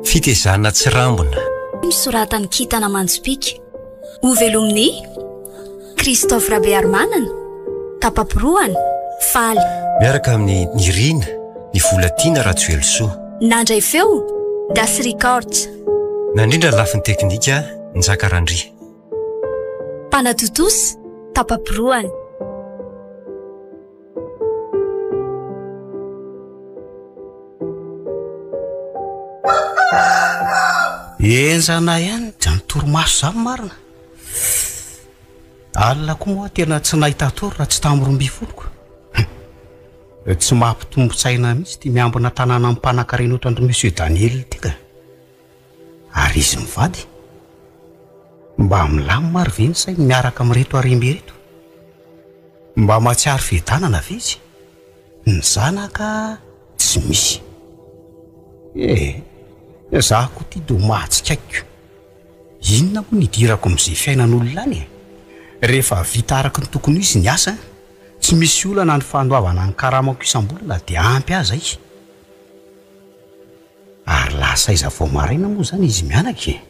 Fitezana tsy rambona. Misoratany Kitana Manjopika, Ovelomny, Christophe Rabearmanana, Tapapiroana, Faly. Miaraka amin'ny Nirina, ny Volatiana Ratsoelosoa. Nandray feo, Das Records. Nandrindra ny lafin'ny teknika, Njaka Randry. Panatotosy, Tapapiroana. Enzana ihany dra nytorimaso zany marina. Alina koa moa tena tsy nahita tory raha tsy tamorombifoloko. Tsy mampitombo-tsaina mihitsy ty miambina tanàna amin'ny mpanan-karena ohatran'ny Monsieur Daniel ty ka. Ary izy mivady mba milamy maro ve ny sainy miaraka amin'ireto arembe reto, mba mahatsiaro fiadanana ve izy, ny zanaka tsy misy. Zaho koa ty do mahatsikaiky. Inona moa nidirako amin'izay fiainan'olona any e? Rehefa vita araka ny tokony izy ny asa, tsy misy olana ny fandoavana ny karamako isam-bolana dia ampy aza izy. Ary lasa iza vao maraina moa zany izy mianaka e.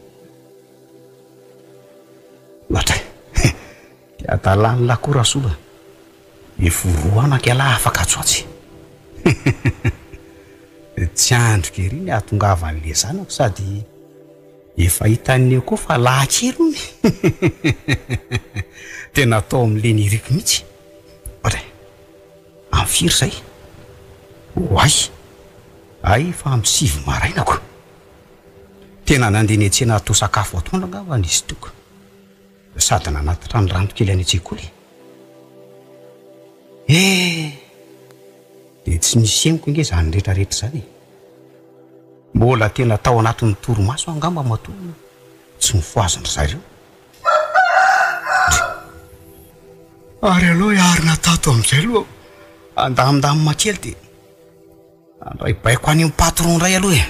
Ohatra dia adalany lakora soa iforoanaka ala afaka atsoatsy. Tsy androka ery ny ahatongavan'le zanako sady efa hitany eo koa fa lahakely ony. Tena atao amin'le niriko mihitsy. Ohatra amin'ny firy zay? Ay fa amin'ny 7 marainako. Tena nandeha ny an-tsena atao sakafo atoandro angamba n'izy toko, sady nanatitra ny rano kely any an-tsekoly. Dia tsy misy emiko inge zany rehetrarehetra zany. Mbola tena tao anatin'ny torimaso angamba matoa tsy mifoazony zareo. Ary aloha iarina tato amin'izay aloha andamindamina kely dia andray baiko any amin'ny patron ray aloha e.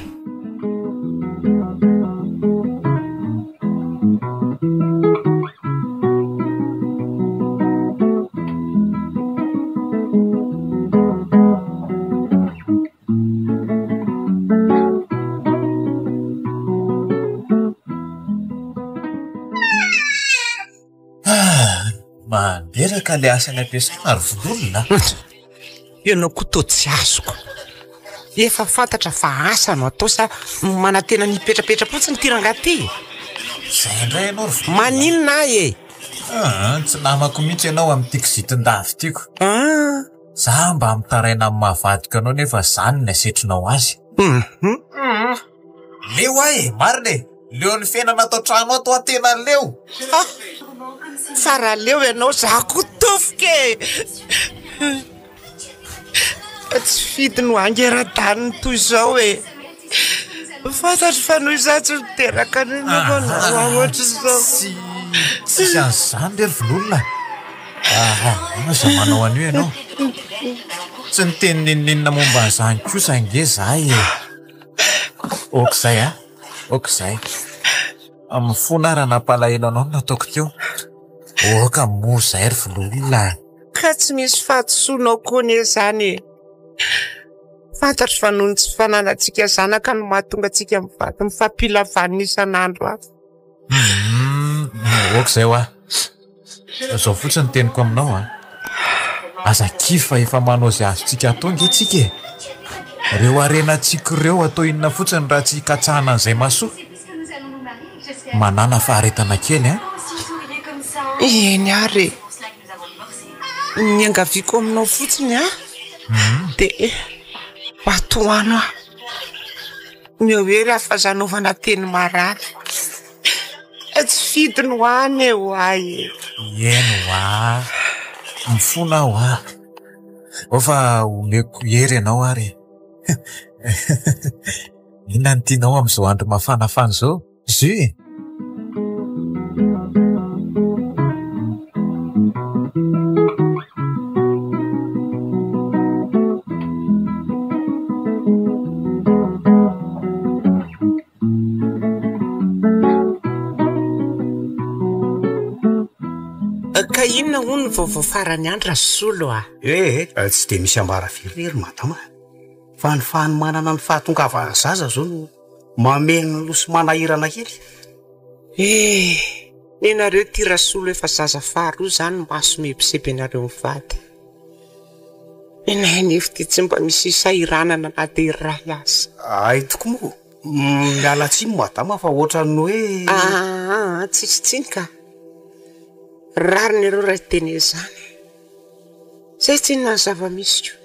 Manderaka le asany ampiasaina ary vololona. Ianao koa to tsy azoko. Efa fantatra fa asa no atao sa manantena nipetrapetra fotsiny ty rangahy ty. Zay indray ianao ry maninona e? Tsy namako mihitsy ianao amin'ny tikizitin-davy tiako. Za mba mitaraina amin'ny mahavadika anao nefa zany ny asetrinao azy. Leo ahy, marina e. Leo ny fiainana atao trano atao antena leo. Tsara leo ianao zako tofike. Tsy fidy no angera-daniny toy izao e. Fantatro fa noho izany tsy miteraka ohatry izao. Tsy an'izany ry vololona. Za manao an'io ianao. Tsy niteny ninninina momba an'izany kosa ange zahay e. Okizay a? Okizay. Amin'ny fona raha nampalahelo anao nataoko teo. Oka mo zay ry vololona. Ka tsy misy fahatosoanao koa ne zany e. Fantatro fa noho ny tsy fananantsika zanaka no mahatonga antsika mivady mifampilavanina isan'andro afa. Okizay ho a. Zao fotsiny teniko aminao a. Aza kifa efa manao izay azontsika atao nge tsika e. Reo arenantsika ireo atao inona fotsiny raha tsy hikatsahana an'izay masoa. Manana faharetana kely a. Eny ary niangaviako aminao fotsiny a. Dia batoano a. Mioery afazanaovana teny marary. Tsy fidy no any eo ahy. Eno a. Mifona aho a. Ofa omeko hery ianao ary. Inona ny tianao amin'izao andro mafanafana izao? Zy. ka inona ho ny vaovao farany andro Rasolo a? Tsy dia misy ambara firery madama fa ny fanomanana ny fahatongavana zaza zao no mameno ny loso manahirana kely. Ny nareo ty Rasolo efa zaza faharoa zany maso mebiseby anareo mivady. Nefa ty tsy mba misy sahiranana na dia iray azy. Ay toko moa miala tsiny madama fa ohatrany hoe tsitsitsiny ka rary ny ireo ray teny zany zay tsy na zava-misy ko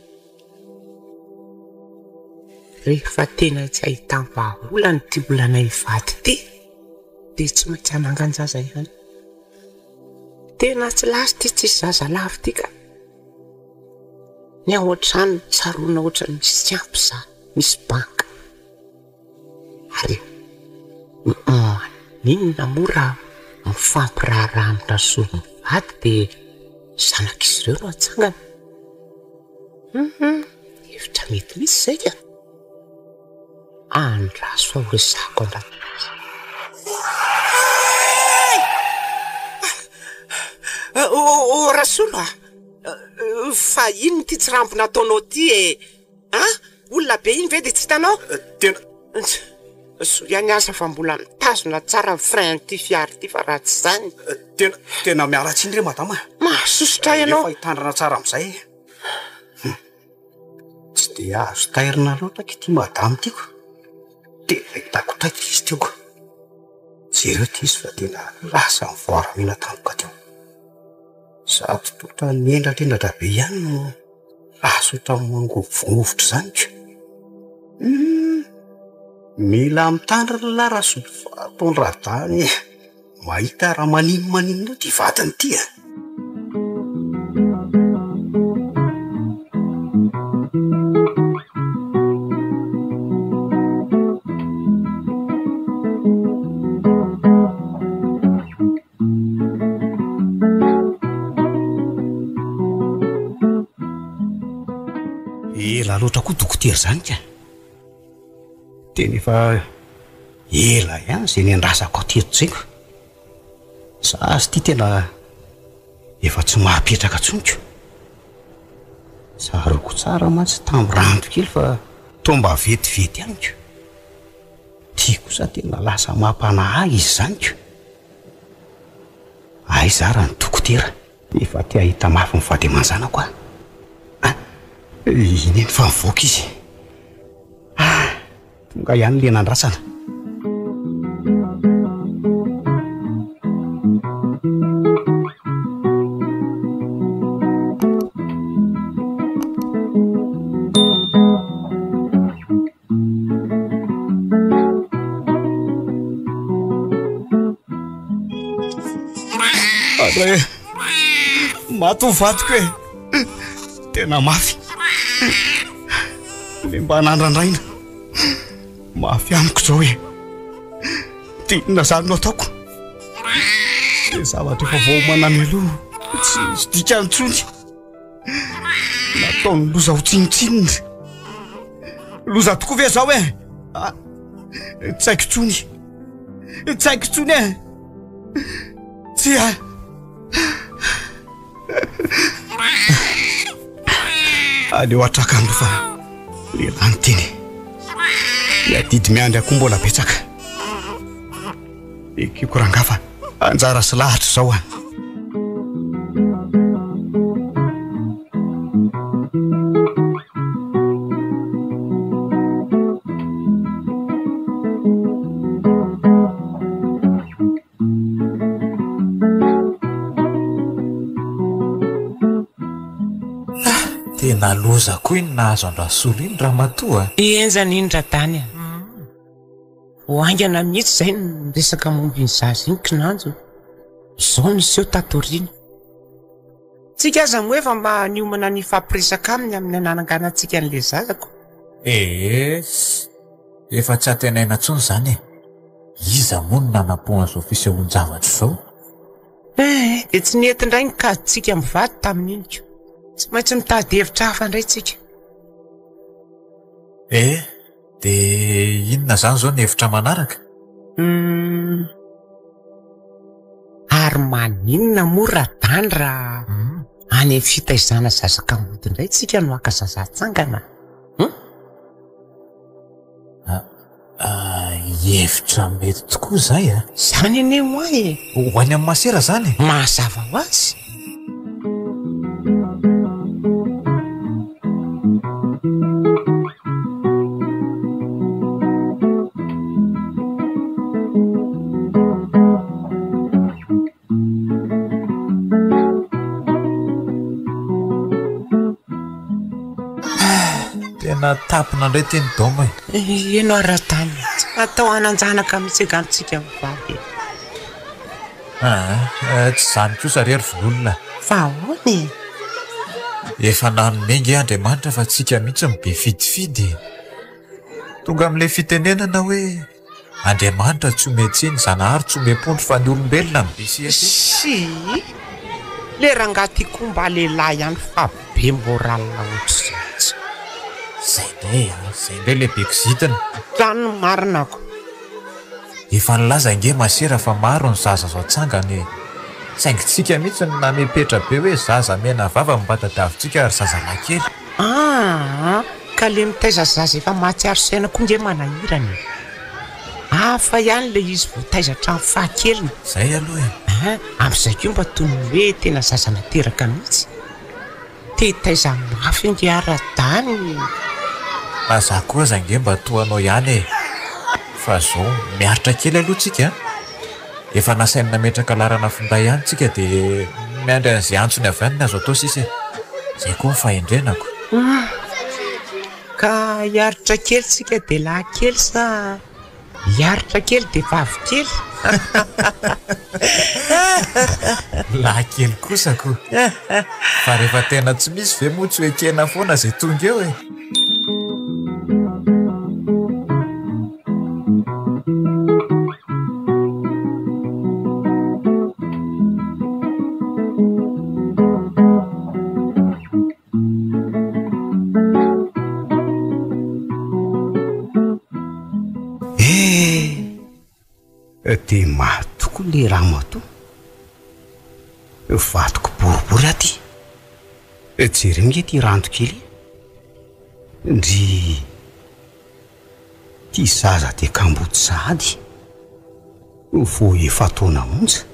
rehefa tena tsy ahitam-baolany ty olana ivady ty dia tsy maintsy anangan-jaza ihany. Tena tsy lasy ty tsy zaza lavo ty ka ny ao an-trano tsaroana ohatrany misy tsy ampy zany misy banka ary ninona mora mifampiraharaha amin'ny Rasolo mivady dia zanak'izy ireo no atsangana. Hevitra mety misy zay ka andraso fa horesako andrato. Rasolo fa ino ty tsy rambo nataonao ty olona be iny ve dia tsy hitanao? Tena soiany asa fa mbola mitazona tsara frein ty fiara ty fa raha tsy zany tena miala tsiny re madama mahasosotra ianao efa hitandrana tsara amin'izay. Tsy dia azo tairina loatra ty madama tiako tena hitako taitra izy tiako jereo ty izy fa tena lasa mivoaramina tampoka teo sady tota niendratrendratra be ihany no azo tamin'mangovongovotra zany ko. Mila mitandra la Rasolo fa ataony radany mahita raha manino ty vatany ty ela loatra koa dokotera zany ka tena efa ela ihany zay ny andrasako ateto zay ko zazy ty tena efa tsy mahapetraka tsoniko saroko tsara mantsy tamborando kely fa tomba vetivety ihany ko ty kosa tena lasa mampanahy izy zany ko ay zara ny dokotera efa ty ahita mafy mivady aman-janako ineny fa mivoaka izy tonga ihany le nandrasana. Adre maty vadiko tena mafy le mba nandrandraina mafy amiko zao hoe tinona zany no ataoko de zavatra efa vao manamy aloha tsy dikany tsony nataony loza ho tsinitsinina loza tokoa ve zao tsaiko tsony tsy aleo atrakandro fa lehilahy ny teny miadidy miandry akoho mbola betsaka ekiko rangafa anjara sy lahatra zao tena loza koa iny nahazo andrasolo iny raha matoa ienzany iny radany hoaingana mihitsy zay ny resaka momby ny zaza iny kinanjo zao niseho tatorina tsika aza moa efa mba niomana ny fampiresaka aminy amin'ny ananganantsika n'le zazako efa tsy atenaina tsony zany iza moa no nanampoana zao fisehoan-javatra zao dia tsy nientindray ny kaditsika mivady tamin'iniko tsy maintsy mitady hevitra hafa indray tsika dia inona zany zao ny hevitra manaraka Ary maninona mora tany raha any amin'ny fitaizana zazakambody indray tsika no aka zazatsangana. Hevitra mety tokoa zay a. Zany ene ho ahy Ho any amin'ny Masera zany. mazava ho azy. Tena tapina indray teny doma e. Eno ara-tany tsy atao hananjanaka mitsika amintsika mivady. Tsy zany kosa rery vololona. Fa ahoany? Efa nanonengy Andriamanitra fa tsika mihitsy mibe fidifidy. Tonga amin'ilay fitenenana hoe Andriamanitra tsy ometsy tsiny Zanahary tsy omepondro fa ny olombelona mibe Sy le rangaty komba lehilahy ihany fa be moralina ohatr'izay. Zay indray le bekizitina. Rano marinako. Efa nilaza nge Masera fa maro ny zaza zao tsangany. Saingy tsika mihitsy ny namepetra be hoe zaza mena vava mibata-davintsika ary zaza lahy kely. Ka le mitaiza zaza efa mahatsiaro saina koa nge manahirany. Hafa ihany le izy voataizatra amin'ny fahakeliny. Zay aloha e. Amin'izay koa mba toy ny hoe tena zaza nateraka mihitsy. Te taiza mafy nge ara-tany. Na za koa zange mba toanao ihany e. Fa zao miaritra kely aloha tsika. Efa nasainy nametraka larana finday ihany tsika dia miandry an'izay antsony avy any ny azo atao sisa. Zay koa ny fahendrenako. Ka hiaritra kely tsika dia lahy kely sa hiaritra kely dia vavy kely? Lahy kely kosa ko. Fa rehefa tena tsy misy ve moa tsy hoe kena foana zay tonga eo e. Dia matoko le raha mato vatoko boribory aty. Jery minge ty ranto kely ndry ty zaza dia kambody sady vo efa taona monja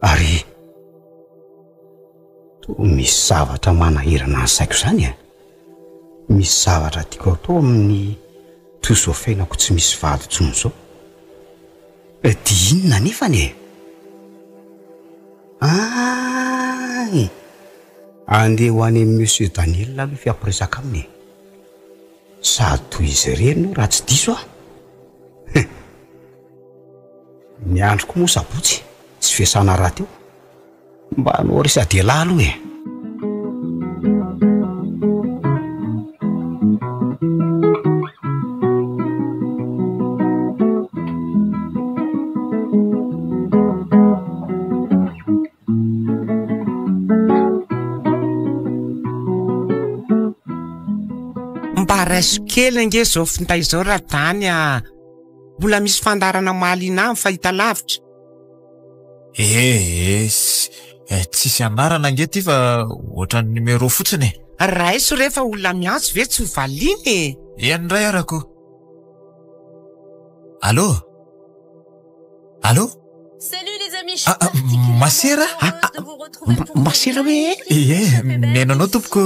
ary misy zavatra manahirana ny saiko zany a. Misy zavatra tiako atao amin'ny tozo fiainako tsy misy vady tsony zao. Dia inona nefany e? Andeha ho any amin'ny Monsieur Daniel aloha fiampiresaka aminy. Sady toy izy irery no raha tsy diso ah. Miandroko moa sabotsy tsy fiasana raha teo mba hanao resa dia lahy aloha e. Raiso kely nge zao finday zao raha tany a. Mbola misy fandarana mahaliana amin'ny fahita lavitra. Tsisy anarana nge ty fa ohatra ny numéro fotsiny. Raiso rehefa olona miantso ve tsy ho valiany e. Ndray arako. Allô? Salut les amis, Masera? Masera hoe? Menanao tompoko.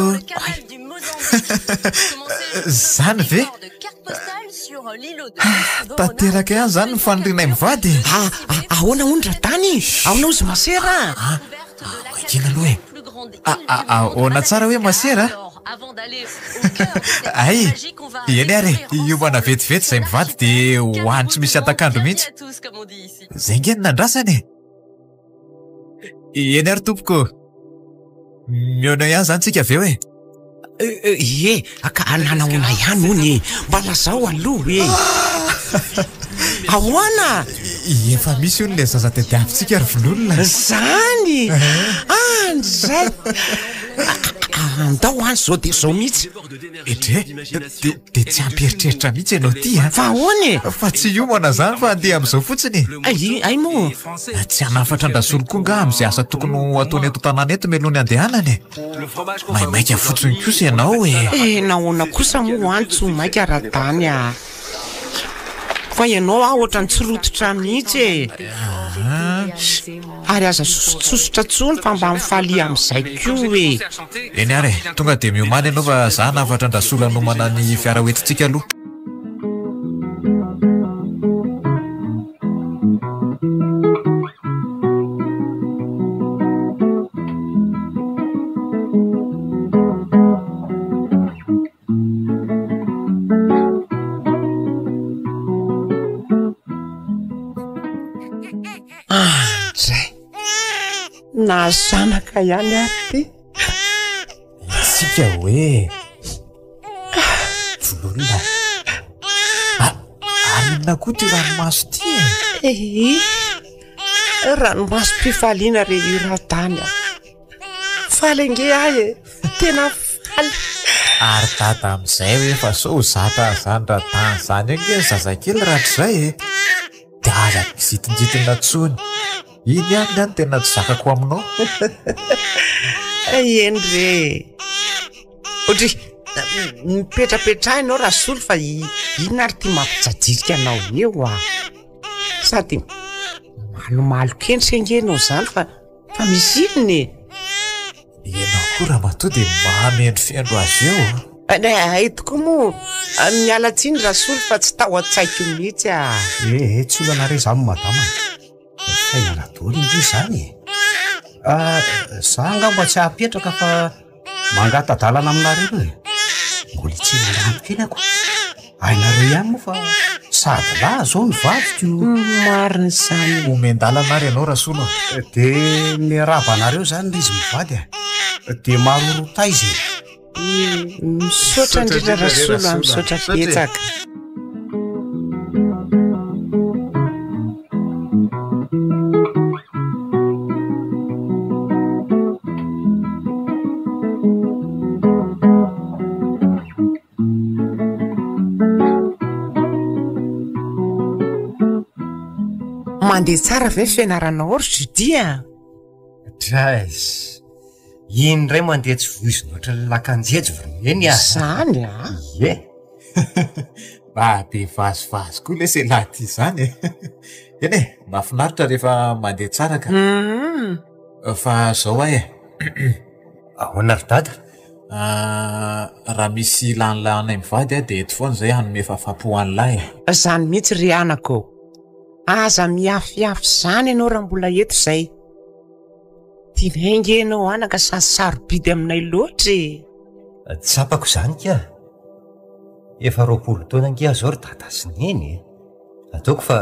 Zany ve? Tanteraka ihany zany ny fanirianay mivady. Ahoana hono raha tany? Ahoana ozy Masera? Kena aloha e. Ahoana tsara hoe Masera? Ay, eny ary, io mana vetivety izay mivady dia hoany tsy misy atakandro mihitsy. Zay nge ny nandrasany e. Eny ary tompoko. Miona ihany zany tsika aveo e. Ka ananaona ihany hony mba lazao aloha e. Ahoana? Efa misy hono le zaza tediavintsika ary vololona. Zany? Zay. andao any zao dia zao mihitsy edre dia tsy ampieritreritra mihitsy ianao ty a fa ahoany fa tsy iomana zany fa andeha amin'izao fotsiny ay moa tsy hanafatra andrasolo koa nga amin'izay asa tokony ataony eto tanàna eto melohany andehanany maimaika fotsiny kosa ianao nahoana kosa moa any tsy ho maika rahatany a fa ianao ohatrany tsy rototra mihitsy ary aza sosotsosotra tsony fa mba mifalia amin'izay ko eny ary tonga dia miomany ianao fa za nafatra andrasolo anomana ny fiara hoentintsika aloha na zanaka ihany ary ty isika hoe vololona arina koa ty ranomaso ty ranomasom-pifaliana re io rahatany a faly ange ahy tena faly ary tata amin'izay hoe fa so zata zany rahatany zany ange zazakely rahatrizay dia aza kizitinjitina tsony iny any any tena tsy zakako aminao eny re otry mipetrapetrahinao rasolo fa ina ary ty mampijajirika anao eo a sady malomalo kendrika angenao zany fa misy inony ianao koa raha matoa dia mahamendry fiandro azy eo etoko moa mialatsiny rasolo fa tsy tao an-tsaiko mihitsy a tsy olana re zany madama fainanadolo indry zany za ngamba tsy hahapetraka fa mangatadalana aminareo mbola tsy nanampikenako ainareo ihany moa fa sady lahy zao ny vadiko mariny zany omendalana ary ianao rasolo dia miravanareo zany le izy mivady dia marorotaizy misaotra indrindra rasolo misaotra betsaka mandeha tsara ve fianarana oritra dia drais iny ray mandeha tsy voizy noatra lakanjejy vreny zany e be vazivazy koa le se laty zany eny mahafinaritra rehefa mandeha tsara ka fa zao ahy ahoana ry dada raha misy lanilana mivady dia eto foana zay hanome fahafapohan'lahy zany mihitsy ry anako aza miafiafy zany ianao raha mbola eto zay tianainge ianao anaka sarobidy aminay loatra tsapako zany ka efa 20 taona nge zao ry dada sy neny ataoko fa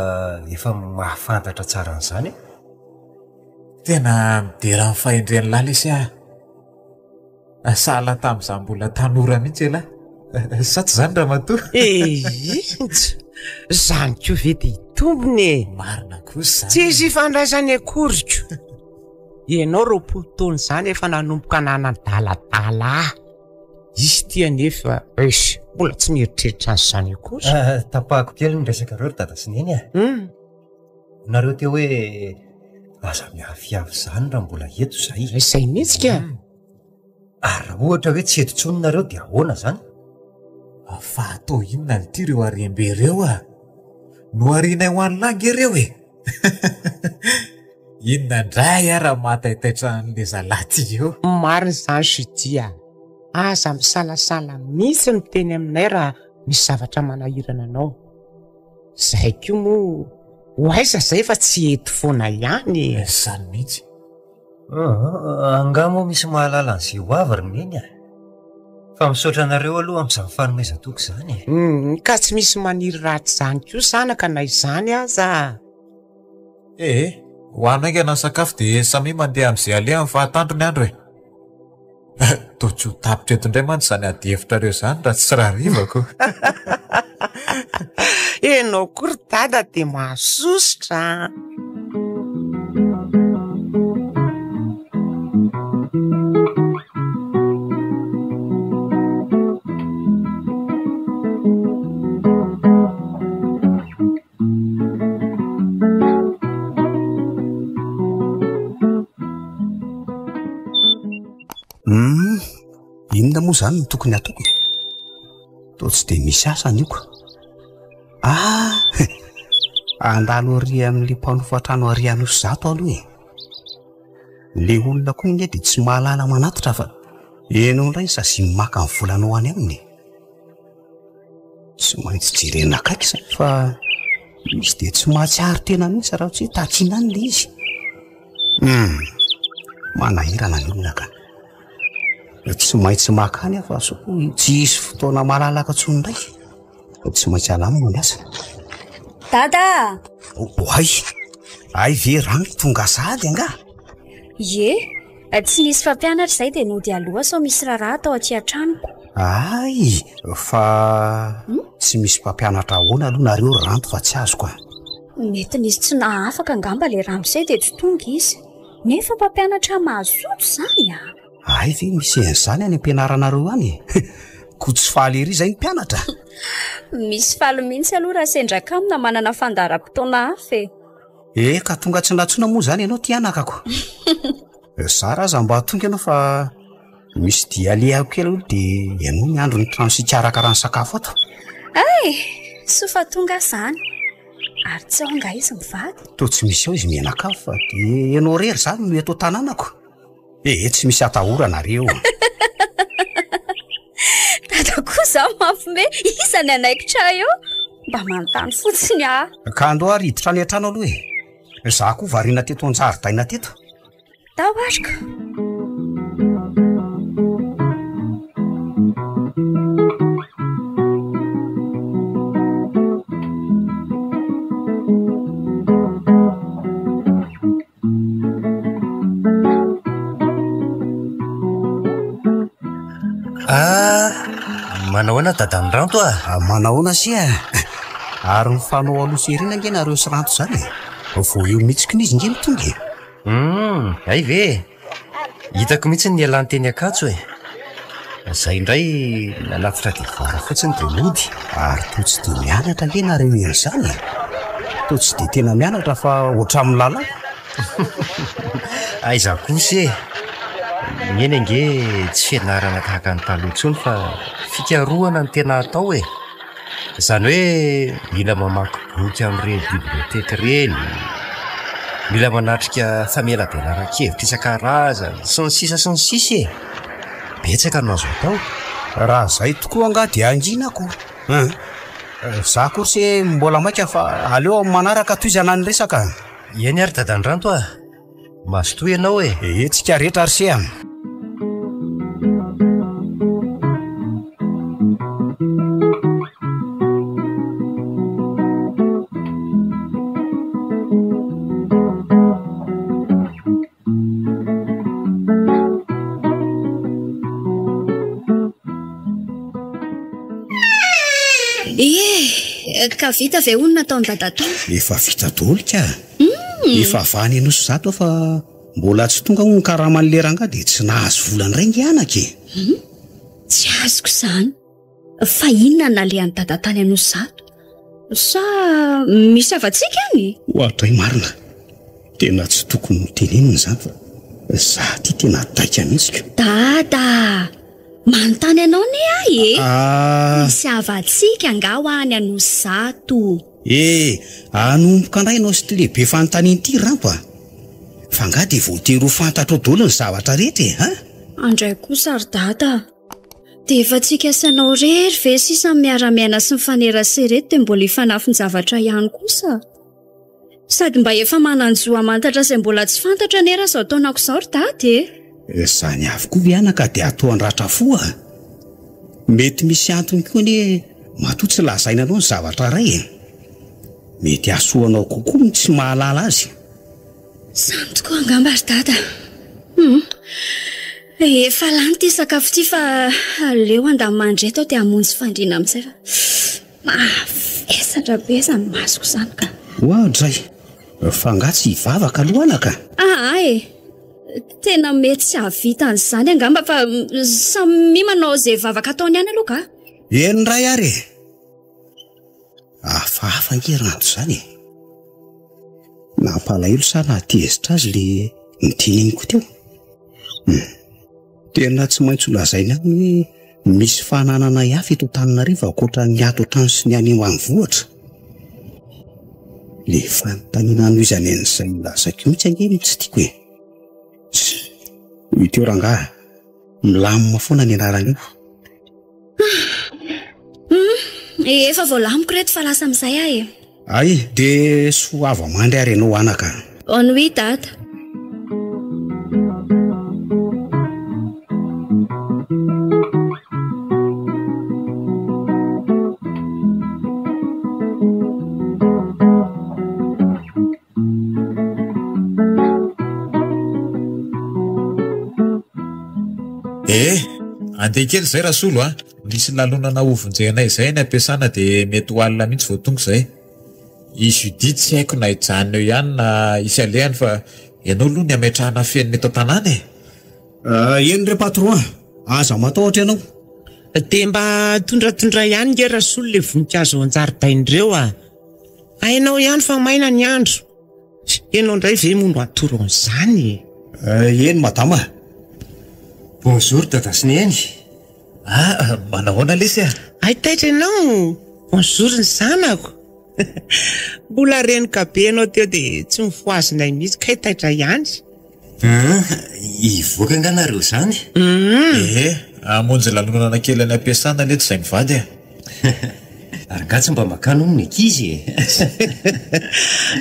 efa mahafantatra tsara n'izany tena midera ny fahendren'ny lalesy sala tamin'izany mbola tanora mihitsy ela sa tsy zany raha matoa zany ko ve dia tombony marina kosa tsy izy ifandraisany akoriko ianao 20 taona zany efa nanomboka nanan-daladala izy tia nefa mbola tsy mieritreritra an'izany kosa tapahako kely ny resaka reo ry dada sy neny nareo teo hoe aza miafiavy zany raha mbola eto izay mihitsika ary raha ohatra hoe tsy eto tsony nareo dia ahoana zany fa atao inona ny ty reo arembe reo no arinay ho an'langy reo inona ndray raha mahataitaitra n'le zalaty eo mariny zany sidia aza misalasala misy ny teny aminay raha misy zavatra manahirana anao zay ko moa hoaiza zay fa tsy eto foana ihany zany mihitsy anga moa misy mahalala n'izay hoavy ry neny fa misaotra anareo aloha amin'izany fanomezatoko zany ka tsy misy maniry ratsy zany ko sanaka na izany aza hoanao ingana ny sakafo dia samy mandeha amin'izay aleha amin'ny fahatandrony andro toa tsy ho tapitra eto indray mantsy zany adihevitra reo zany raha tsy raharivako enao kory dada dia mahasosotra inona moa zany no tokony ataoko? Toa tsy dia misy asa nioko. Andalo ary amin'ilay mpanofatrano ary anosy zato aloha e. Le olona koa iny dia tsy mahalala manatitra fa enao indray sasy maka ny volanao any aminy. Tsy maintsy jerena akaiky izany fa izy dia tsy mahatsiaro tena mihitsy raha tsy hoe takiana any le izy. Manahirana ny olona ka. Tsy maintsy makany aho fa tsy hisy fotoana malalaka intsony indray. Tsy maintsy alamina ny asa. Dada! Ay ve rano tonga sady anga? Ie, tsy nisy fampianatra izay dia nody aloha sao misy raharaha atao aty an-tranoko. Ay, fa tsy misy mpampianatra ahoana aloha nareo ranto fa tsy azoko a. Mety nisy tsy nahafaka angamba ilay rano izay dia tsy tonga izy. Nefa mpampianatra mahazoto izany a. Ay ve misy en'izany any am-pianaranareo any? Ko tsy faly ery izay ny mpianatra. Misy faly mihitsy aloha raha sendra kamina manana fandaharam-potoana hafa e. Ka tonga tsy natsoina moa izany ianao ty anakako. Zara aza mba tonga ianao fa misy dia alehako kely aloha dia ianao miandro ny trano sikaraka raha ny sakafo ato. Ay, sofa tonga izany. Ary tsy ao anga izy mivady. Toa tsy misy ao izy mianakafo fa dia ianao rery izany no eto tanànako. Tsy misy atahoranareo. Dada kosa mampime isany anaikitra eo mba manontany fotsiny aho. Ka andao ary hiditra any an-trano aloha e. Za koa variana teto an-jaridaina teto. Tahoarika. Manahoana dadan'ny ranto a? Manahoana sia. Ary mifanao aloha sy erina nge nareo sy ranto izany. Vao eo mihitsy izy nge mitonga e. Ay ve, hitako mihitsy ny ialany teny Ankatso e. Izay indray nanafitra dia vara fotsiny dia mody. Ary toa tsy dia mianatra ve nareo en'izany? Toa tsy dia tena mianatra fa ohatrany milalao. Aiza kosa e. Eny ange tsy fianarana tahaka ny taloha intsony fa fikarohana ny tena atao e. Izany hoe mila mamaky boky amin'ireny biblioteka ireny, mila manatrika famelabeanan-kevitra isan-karazany sy ny sisa sy ny sisa e. Betsaka no azo atao. Raha izay tokoa anga dia anginako. Za kosa mbola maika fa aleo manaraka toy izany ny resaka. Eny ary dadan'ny ranto a. Mazotoy ianao e. Tsika rehetra ary se. Ka vita ve onona ataony dadato? Efa vita daholo ka. Efa vany anosy zato fa mbola tsy tonga ho ny karaman'le ranga dia tsy nahazo volany ray ngianaka e. Tsy azoko izany. Fa inona nalehan'ny dada tany anosy zato? Sa misy avatsika any? Ohatray marina. Tena tsy tokony ho tenenina izany fa za ty tena taika mihitsy. Dada, manontany anao ne ahy e. Misy avatsika anga ho any anosy zato. Anomboka indray ianao sy ty lehibe fanontaniana ity rampa. Fa nga dia voatery ho fantatra ao daholo ny zavatra rehetra e. Andray kosa ry dada. Dia efa tsika sanao rery ve sisa miara-miaina sy mifanerasera eto dia mbola hifanafy ny zavatra ihany kosa. Sady mba efa mananjoa mantatra izay mbola tsy fantatra nera izao taonako izao ry dada e. Izany avokoa ve anaka dia atao andratra foa. Mety misy antony koa ne matoa tsy lazaina anao ny zavatra ray e. Mety asoanao kokoa ny tsy mahalala azy. Samy tokoa angamba ry dada. Efa lany ty sakafo ty fa aleo andamandray tao dia hamonjy fandriana amin'izay fa mavesatra be izany masoko izany ka. Oadray, fa nga tsy hivavaka aloha anaka. Tena mety tsy havita an'izany angamba fa samy manao izay vavaka ataony ihany aloha ka. Eny ray ary e. Hafahafa nge ranto izany e. Nampalahelo sa nahatezitra azy le nitineniko teo. tena tsy maintsy holazaina hoe misy fananana ihafy eto Antananarivo ankoatra ny ato trano sy ny any ambanivohitra. Le fanontaniana izany an'izay lazako mihitsy angeny tsy tiako e. Iteo rangahy, milamina foana ny anarana io. Efa voalamiko reto fa lasa amin'izay ahy e. Ay, de soava mandry ary ianao anaka. Ennui data. Andeha kely zay rasolo a, nisy lalonana ovonjenay zay ny ampiasana de mety ho alina mihitsy voatonga zay. Izy Judith tsy haiko na hijanona eo ihany na isy alehany fa ianao aloha ny ametrahana feniny eto an-tanàna e. Eny re patron, aza matahotra ianao. De mba tondratondra ihany nge rasolo le voninkazo ao an-jaridain'ireo a. Hainao ihany fa maina ny andro. Ianao indray ve mono atoro an'izany? Eny madama. Bonjour dada Sineny. Manahoana lesy a? Ay taitra ianao. Bonjour ny zanako. Mbola renika be ianao teo de tsy mifoazinay mihitsy kay taitra ihany. Ivoaka anganareo zany? Amonjy lalonana kely any ampiasana leto zay mivady a. Argatsy mba makano ny ankizy e.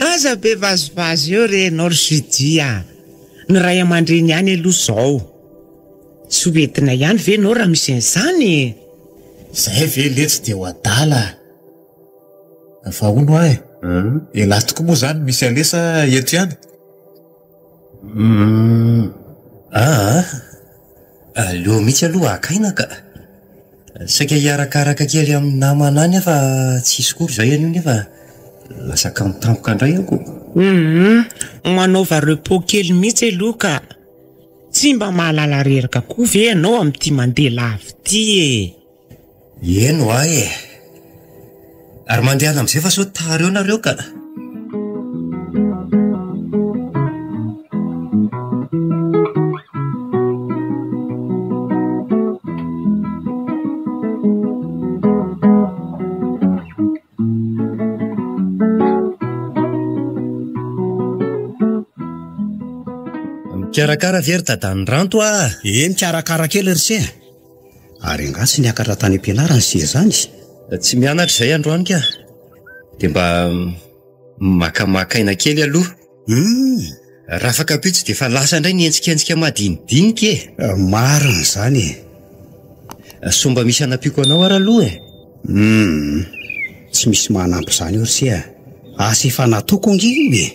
Aza be vazivazy eo re nao Judia. Ny ray aman-dreny ihany aloha zao. Tsy hoentina ihany ve nao raha misy an'izany? Zay ve letsy de ho adala. Fa hono ahy. Elastiko moa zany misy alesa eto ihany. Aleo mihitsy aloha akaina ka. Saika hiarakaraka kely amin'ny namana any fa tsisy kory zay anio nefa lasaka mitampoka indray ako. Manaova repos kely mihitsy aloha ka. Tsy mba mahalala reraka koa ve ianao amin'ity mandeha lavy ty e. Eno ahy e. Ary mandeha amin'izay fa sao tara eo nareo ka. Mikarakara very dadan'ny ranto ah. Mikarakara kely ry se. Ary angatsy niakatra tany am-pianarana sy zany. Tsy mianatra izay androany ka. De mba makamakaina kely aloha. Raha afaka pitsy de fa lasa indray nientsikentsika madinidinika e. Marina zany e. Somba misy anapiako anao ara aloha e. Tsy misy manampy zany io ry se. Asa efa natoko angivy e.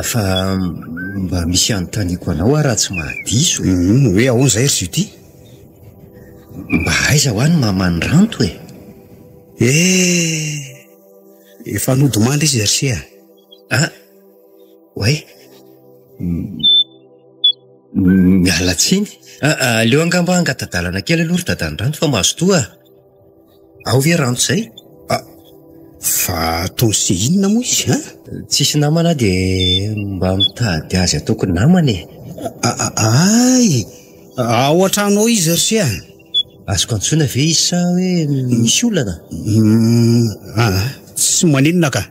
Fa mba misy anontaniako anao raha tsy mahadiso e. Hoe ahoana zay ry Judy? Mba aiza ho any mamany ranto e. Efa nodimandry izy ry se. Oay. Miala tsiny. Aleo angamba angatadalana kely aloha ry dadan'ny ranto fa mahazo toa. Ao ve ranto zay? Fa tony sy inona moa izy ha? Tsisy namana de mba mitady azy ataoko namana e. Ay, ao an-trano izy ry se. Azoko antsoina ve izy sa hoe misy olana? Tsy maninona ka.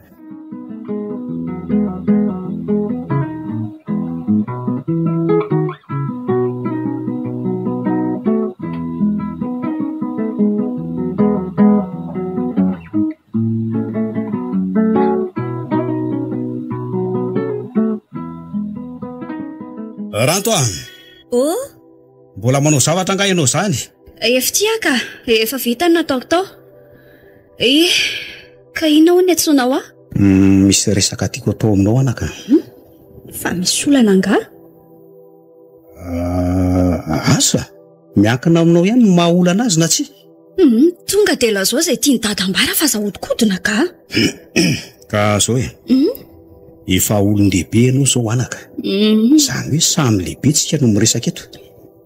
Ranto ah. Mbola manao zavatra nga ianao zany? Efa tia ka, efa vita ny nataoko tao. Ka ina ho ny antsonao ah? Misy resaka tiako atao aminao anaka. Fa misy olana nga? Asa? Miankina aminao ihany ny maha olana azy na tsy? Tonga de lazao zay tia ny dadambara fa zahodinkodina ka. Ka zao e. Efa olon-dehibe ianao zao anaka. Zany hoe samy lehibe tsika no miresaka eto.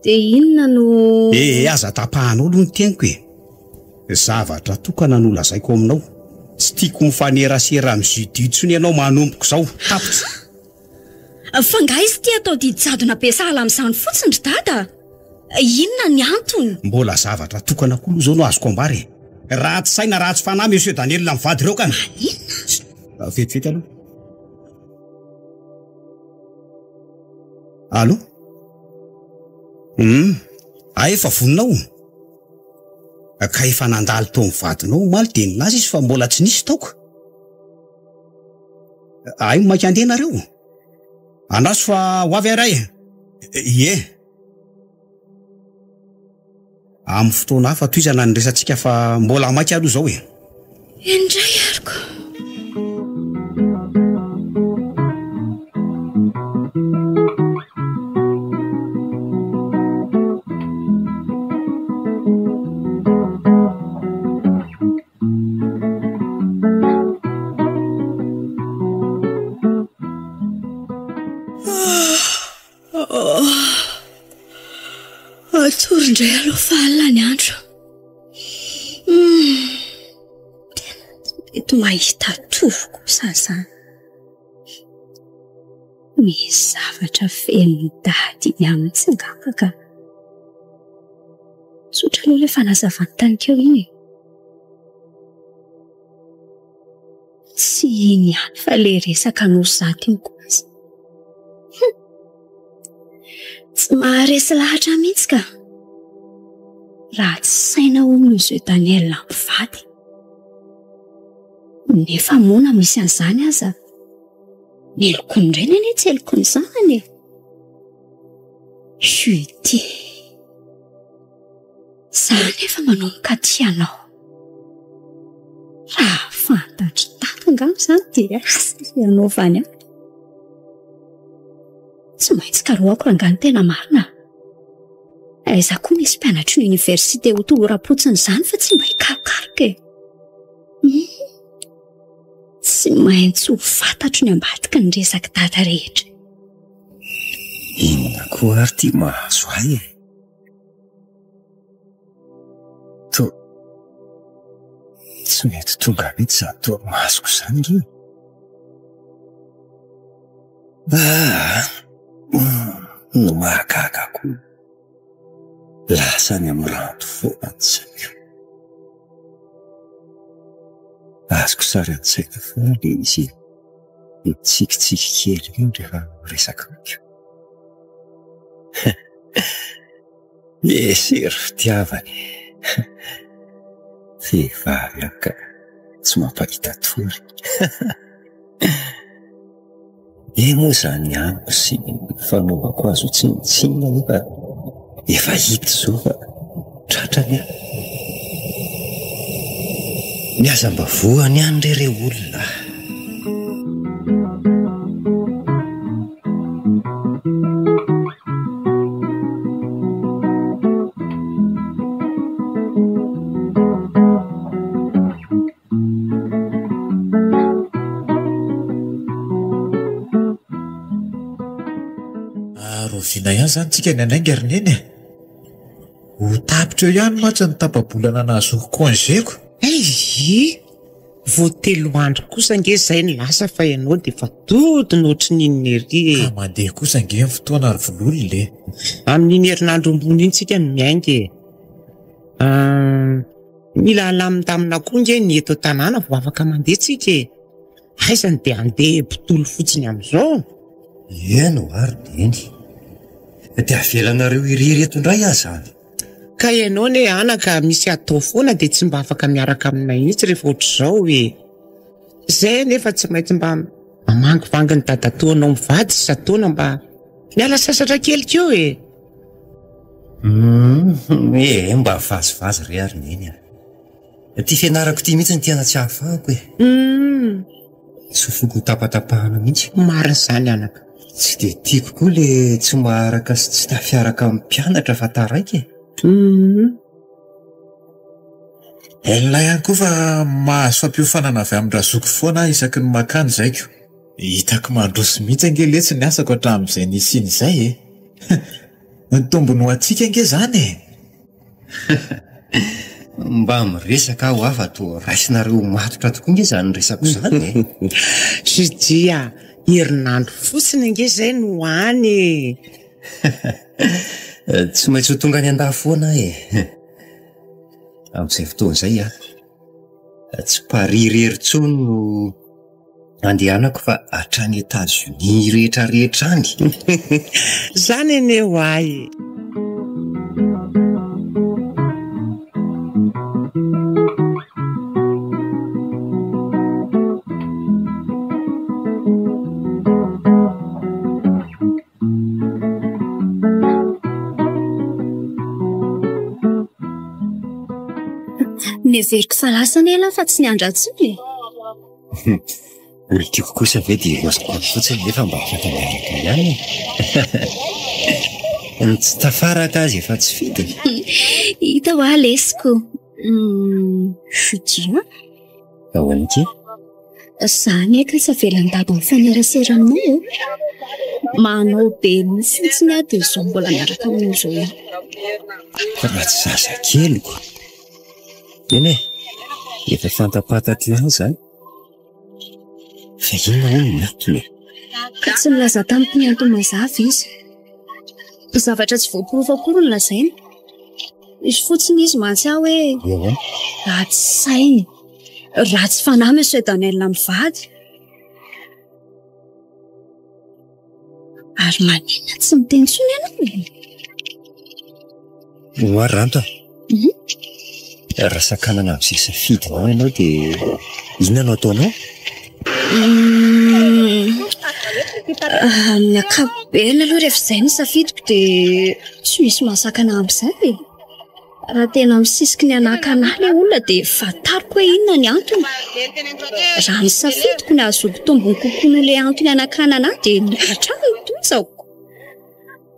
De inona no... Aza tapahanao aloha ny teniko e. Zavatra tokana no lazaiko aminao. Tsy tiako mifanerasera amin'ny Judy tsony ianao manompoko zao. Tapitra. Fa nga izy tia atao didijadona be sahala amin'izany fotsiny ry dada. Inona ny antony? Mbola zavatra tokana koa zao no azoko ambary. Ratsy saina ratsy fanahy monsieur Daniel mivady reo kana. Inona? Vetivety aloha. Allo? Efa voninao. Ka efa nandalo tao mivadinao maly de ninazy izy fa mbola tsy nisy taoko. Maika andeha nareo. Anaso fa ho avy aray. Ie. Amin'ny fotoana hafa toizana nyresantsika fa mbola maika aloha zao e. Indray ariko. Indray aloha fa alina ny andro. Mety mahita tovo kosa zany. Misy zavatra feno dady iny aminy tsy ngamba ka. Sotra aloha ilay fanazavany tanikeo iny. Tsy iny ihany fa le resaka nosady iny koa azy. Tsy maharesy lahatra mihitsy ka. Raha tsy saina ho Monsieur Daniel mivady. Nefa mona misy an'izany aza. Ny elokony indray neny tsy elokony zanany. Judy. Zaho nefa manomboka tianao. Raha fantatry tahaka angamba izany dia anaovany ahy. Tsy maintsy karoako rangany tena marina. Aiza koa misy mpianatry ny université ho toloram-potsiny izany fa tsy mba hikarokaroka e. Tsy maintsy ho fantatro ny ambadiky ny resaky dada rehetra. Inona koa ary ty mahazo ahy e? Tsy mety tonga mihitsy za toa masoko izany ry. No mahagaga koa. Lasany amin'ny rando foana ny saiko. Azoko sary an-tsaina fa le izy mitsikitsiky kely io rehefa resaka amiko. Esery fitiavany. Vehivavy ka tsy mampahita tory. Moa izany amiko sy fanaovako azo tsinitsina nefa efa hita zao fa tratrany ahy. Miasa mba voany ihany rere olona. Rovina ihany zany tsika ny anaingarineny e. Ho tapitra eo ihany matsa ny tapabolana nahazoako congéko. Vao 3 andro kosa nge zay ny lasa fa ianao dia fa tody nohatry n'inona ery e. Ka mandeha kosa nge amin'ny fotoana ary vololo le. Amin'iny herinandro ambony iny tsika no miainga e. Mila alamina tamina koa nge ny eto tanàna vao afaka mandeha tsika e. Aizany dia andeha mpitolo fotsiny amin'izao. Eno ary neny. Dia avelanareo iriry eto indray aho zany. Ka ianao ne anaka misy atao foana dia tsy mba afaka miaraka aminay mihitsy rehefa ohatr'izao e. Zay nefa tsy maintsy mba mamangovangy ny dadatoanao mivady sataona mba miala sasatra kely keo e. Mba vazivazy re ary neny aho. Ty fianarako ty mihitsy ny tena tsy hahafahako e. Tsy foko tapatapahana mihitsy. Marina izany anaka. Tsy dia tiako koa le tsy maharaka sy tsy tafiaraka amin'ny mpianatra fa taraiky e. Ilay ihany koa fa mahazo fampiofanana avy amin'ny razoko foana isaky ny makany zaiko. Hitako mandroso mihitsy ange le tsy ny asako hatramin'izay nisiny izay e. Ny tombony ho antsika ange izany e. Mba miresaka aho afa toa raisinareo matotra tokoa nge izany resako izany e. Judia, herinandro fotsiny nge izay no hany e. Tsy maintsy ho tonga any an-dafoana e. Amin'izay fotoana izay tsy parirery tsony no andehanako fa hatrany États-Unis rehetrarehetra any. Zany ene ho ay. Neveriko falasana ela fa tsy niandratsiny. Olo tiako kosa ve dia rosako fotsiny nefa mba afaka miaraka ihany. Tsy tafaraka azy efa tsy fidiny. Hita ho lesiko. Fidia. Ahoana ity? Zany eka sa velan-daba mifaneraseranao. Manao be fotsiny dia izao mbola miaraka amin'izao ihany. Fa raha tsy zazakeloko. Eny e, efa fantapatatra ihany izany. Fa inona hono miantona? Ka tsy nilaza tamin'ny antony mazava izy. Zavatra tsy voaporofo akory no lazainy. Izy fotsiny izy mantsy aho hoe ratsy sainy, ratsy fanahy Monsieur Daniel mivady. Ary maninona tsy miteny tsony ianao? Noary ranto raha sakanana amin'izay safidinao ianao dia inona no ataonao? Ny ankapobeny aloha rehefa izay ny safidiko dia tsy misy mahasakana amin'izay. Raha tena misisiky ny anakanahy ilay olona dia fantariko hoe inona ny antony. Raha ny safidiko ny ahazoako tombony kokoa noho ilay antony anakananahy dia hatrany ny tozako.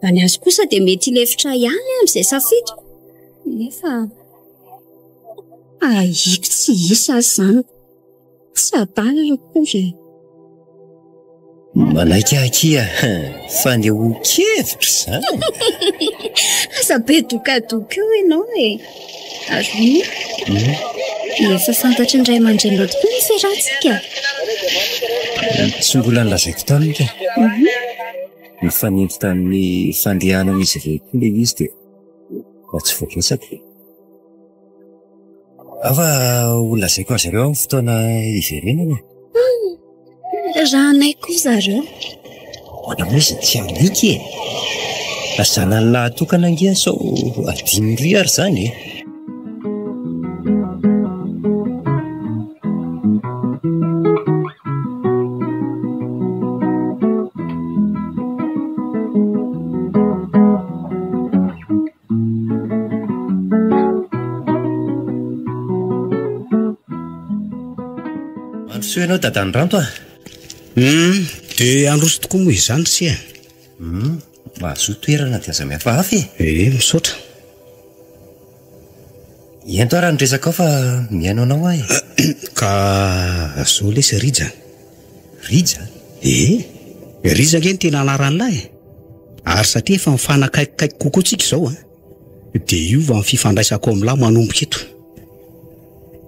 Raha ny azy kosa dia mety hilefitra ihany amin'izay safidiko. Nefa ahiko tsy isa izany. Tsy adala koa. Manaiky akia, fandeho-kevitra izany. Asa be dokadoka eo ianao e. Ary efa fantatry ny ray aman-dreny loatra koa ny fiarahantsika. Tsy mbola nilazaiko taminy ka. Nifanendy tamin'ny fandehana misy rehetra ilay izy dia tsy voakesako. Afa holazaiko azy ireo amin'ny fotoana iverenana. Raha naiko zareo. Hoana moa izy tsy alika e. Azana ny lahatokana angia sao adiny ry ary izany e. Mandroso ianao dadany ranto a? Dia androso tokoa moa izany sia. Mahazo toerana dia aza mihafahafa e. Misaotra. Ento raha niresaka ao fa miaino anao ahy. Ka zao lesy Rija. Rija? Rija nge ny tena anaran'lahy. Ary satria efa mifanakaikikaiky kokoa tsika izao dia io va ny fifandraisako amin'lahy manomboka eto.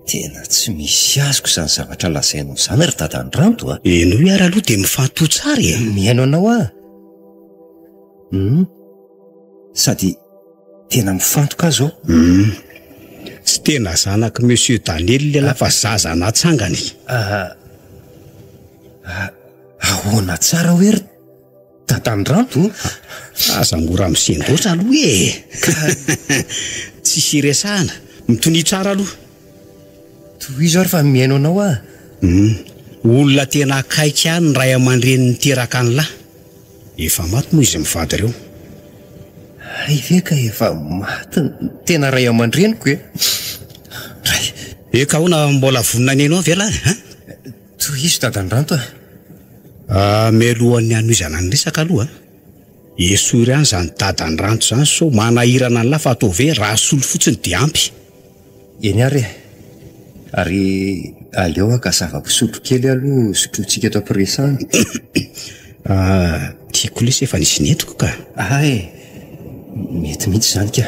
Tena tsy misy azoko izany zavatra lazainao izany ry dadany ranto a. Noho ary aloha dia mifantoha tsara e. Miaino anao ahy. Sady tena mifantoka azy ao. Tsy tena zanaka Monsieur Daniel lehilahy fa zaza natsangany. Ahoana tsara hoe ry dadany ranto? Aza mora misendoatra aloha e. Tsisy iresahana, mitonia tsara aloha. Toy izy ary fa miaino anao ahy. Olona tena akaiky ihany ny ray aman-dreny niteraka an'lahy. Efa maty moa izy mivady ireo. Ay ve ka efa maty tena ray aman-dreniko e. Eka hoana mbola vonina ny anao ve lahy? Toy izy dadany ranto Mialohan'ny anoizana ny resaka aloha esory ihany izany dadany ranto izany so manahirana an'lahy fa atao ve raha solo fotsiny dia ampy. Eny ary aleo ka zava-pisotro kely aloha sotrotsika eto ampiresana. Tiako lesy efa nisy netiko ka. Mety mihitsy izany ka.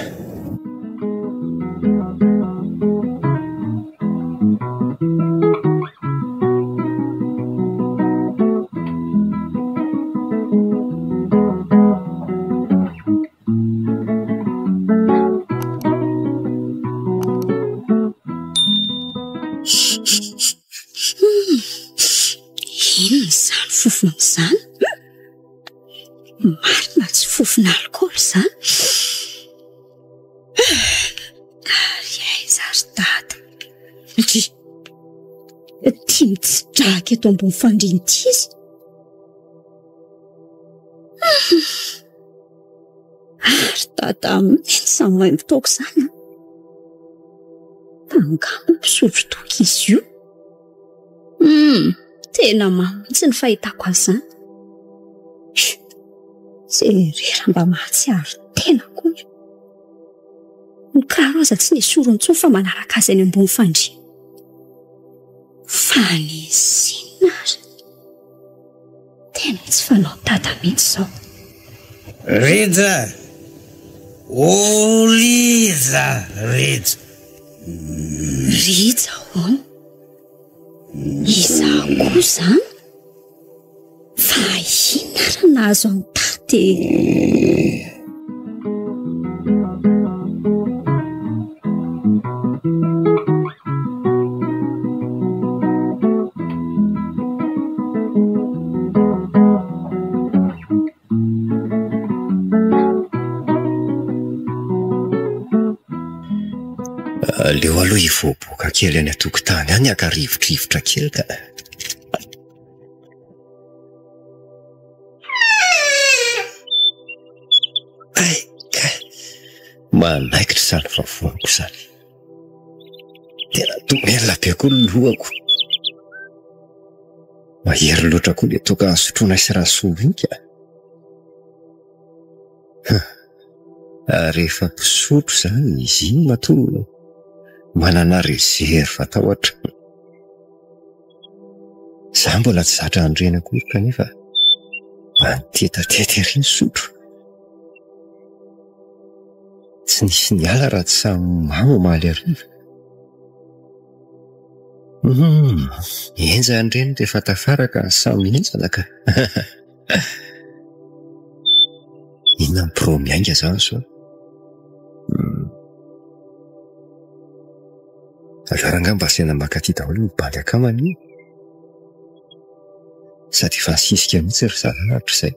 fofona izany. Marina tsy fofona alkoholy izany. Aiza ry dada. Tia mitsidraka eto ambony fandriana ity izy. Ary dada sa mahay mitoko izany. Angamba mpisotro toka izy io. Tena mamitsy ny fahitako azy izany. Jerera mba mahatsiaro tena koa. Ny karo aza tsy nisorony intsony fa manaraka azy any ambony fandriana. Fanizina ary. Tena tsy fanao dada mihitsy izao. Rija! Liza! Rija! Rija hono? Iza koa izany? Fa inona raha nahazo amin'ny tate? Leo aloha hivoaboaka kely any an-tokotany any akarivotrivotra kely ka. Manaikitra izany vavoako izany. Tena tomelina be koa ny lohako. Mahery loatra koa ilay toka sotroina sy rasovinka. Rehefa mpisotro izany izy iny matoa manana rezerva tahotra. Izaho mbola tsy zatra andrena akory kanefa mantetatety ery ny sotro. Tsy nisy niala raha tsy samy mamo maly ariva. Enja andreny rehefa tafaraka ny samy enjana ka. Inona ny pro miainga izao so? Agarangamba sena makaty daholo mibaly akamany. Sady efa nisisika mihitsy ry zanahatra izay.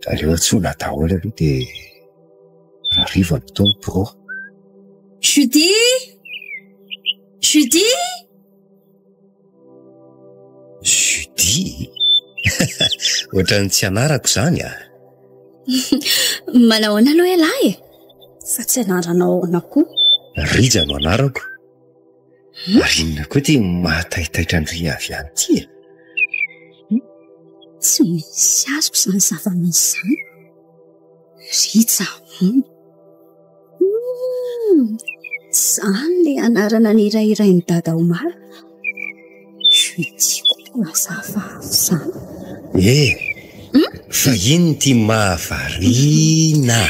Aleo antsona daholo aloha dia raha rivo ny fotoana pro. Judy! Judy! Judy? Ohatran'ny tsy anarako izany a. Manao ahoana aloha ialahy? Fa tsy anaranao ahoana koa. Rija no anarako. Ary inona koa tia mahataitaitra andry avy any ity? Tsy misy azoko izany zava-misy izany. Rija hono. Izany ilay anarana ny irairay dada Omar. Judy koa mazava izany. Fa ino ty mahavariana?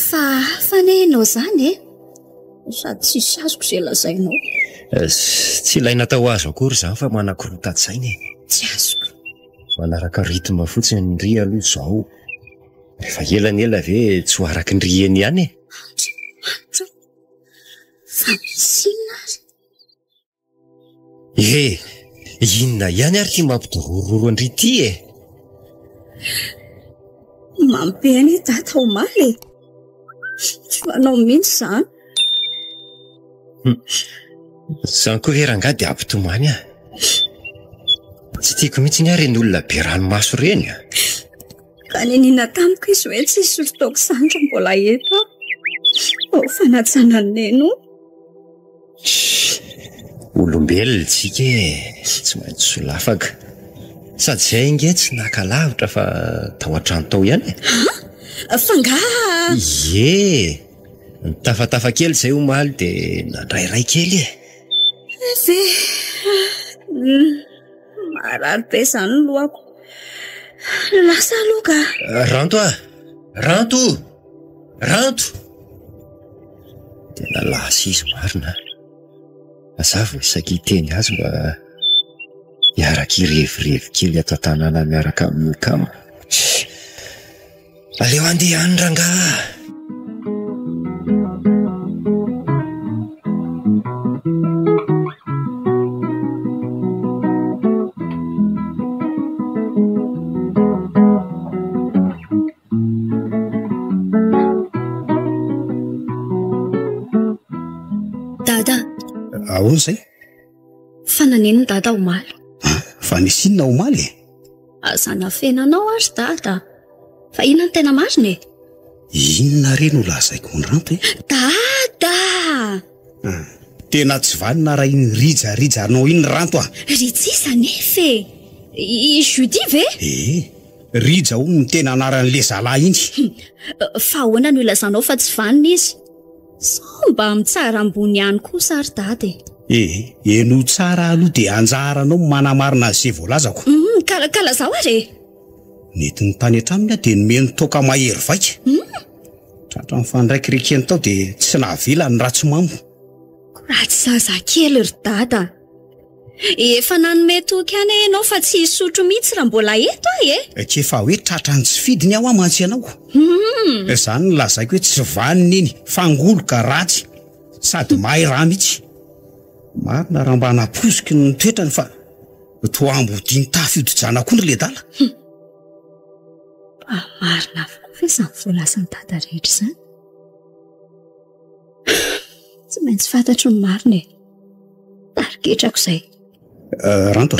Fa fanenao izany sady tsisy azoko izay lazainao. Tsy ilaina tao azo akory izany fa manakorotan-tsaina. Tsy azoko. Manaraka ritma fotsiny ny ry aloha izao. Rehefa elany ve tsy ho araky ny rieny ihany. Fa misy inona ary? Inona ihany ary ty mampidorororo andry ity Mampihany data omaly. Tsy fanao mihitsy izany. Izany koa verangady dia ampitomany a. Tsy tiako mihitsy ny ary ny olona be ranomaso reny a. Ka ninina tamiko izy hoe tsy hisotro taoko sandra mbola eto. Fanatsana ny neno. Olombelona tsika tsy maintsy solafaka. Sady izay inge tsy nakalavitra fa tao an-trano tao ihany. Fanga! Nitafatafa kely izay omaly dia nandrairay kely marary be izany ny lohako. Lasa aloha ka. Ranto! Tena lasa izy marina. Mazava isaky teny azy mba miaraka irevy kely ato an-tanàna miaraka amin'ny kama. Aleo andeha any rangahy. ahoana izay? Fa nanenony dada omaly. Fa nisinona omaly? Azana fenanao ary dada. Fa inona no tena marina e? Inona reny ho lazaiko ny ranto e? Dada! Tena tsy vanina raha iny rijarinao iny ranto ah. Rijisa nefa e. I Judy ve? Rija ho ny tena anaran'le zalahy iny. Fa ahoana no ilazanao fa tsy vanina izy? Sao mba mitsara ambony ihany kosa ary dada e. Eno tsara aloha dia anjaranao manamarina izay voalazako. Kala zao ary e. Nety ny tany hatraminy dia nomeny toka mahery vaika. Tratra mifandraikirikeny tao dia tsy nahavela ny ratsy mamo. Ratsy zazakely ry dada. Efa nanome toky any ianao fa tsy hisotro mihitsy raha mbola eto e. Kefa hoe tratra ny tsy fidiny aho amantsy ianao. Izany ny lazaiko hoe tsy vanina iny, fangoloka ratsy sady mahay raha mihitsy. Marina raha mba naposiky ny toetrany fa toa ambodiny tafidojana koa ny ledala. Marina avokoa ve izany voalasan'ny dada rehetra izany? Tsy maintsy fantatro ny marina e. Tarigetrako izay. Ranto.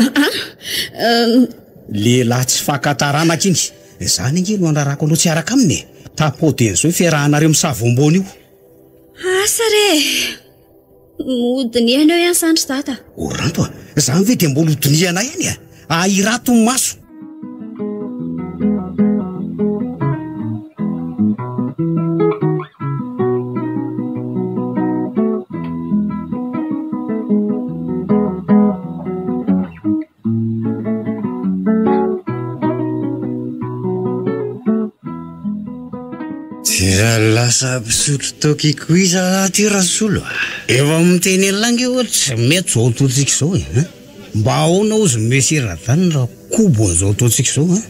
Lehilahy tsy fankataranaka iny. Izany inge no anarako anao tsy araka aminy e. Tapodin'izao fiarahanareo misavombona io. Asa re. Modiny ianao ihany sandry dada. Ranto, izany ve dia mbola hodiniana ihany a? Ahirato ny maso. Lasa pisotro tokiko iza ty rasolo. Efa miteny elange ohatry mety zao ataontsika izao e. Mba ahoana ozy mesera-tany raha kobon'izao ataontsika izao a?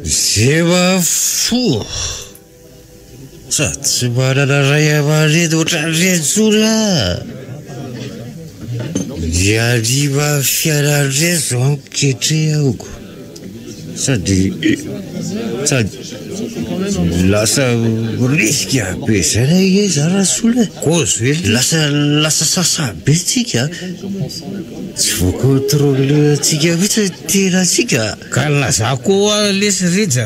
Zeva fo. Sady tsy manana ray aman-dreny ohatran'ireny dia ariva fianan-dreny zao ankehitriny ahoko. Sady lasa riska be zany e zarasola. Kozy lasa sasabe tsika. Tsy voakontrôle tsika mihitsy tena tsika. Ka laza koa lesy rija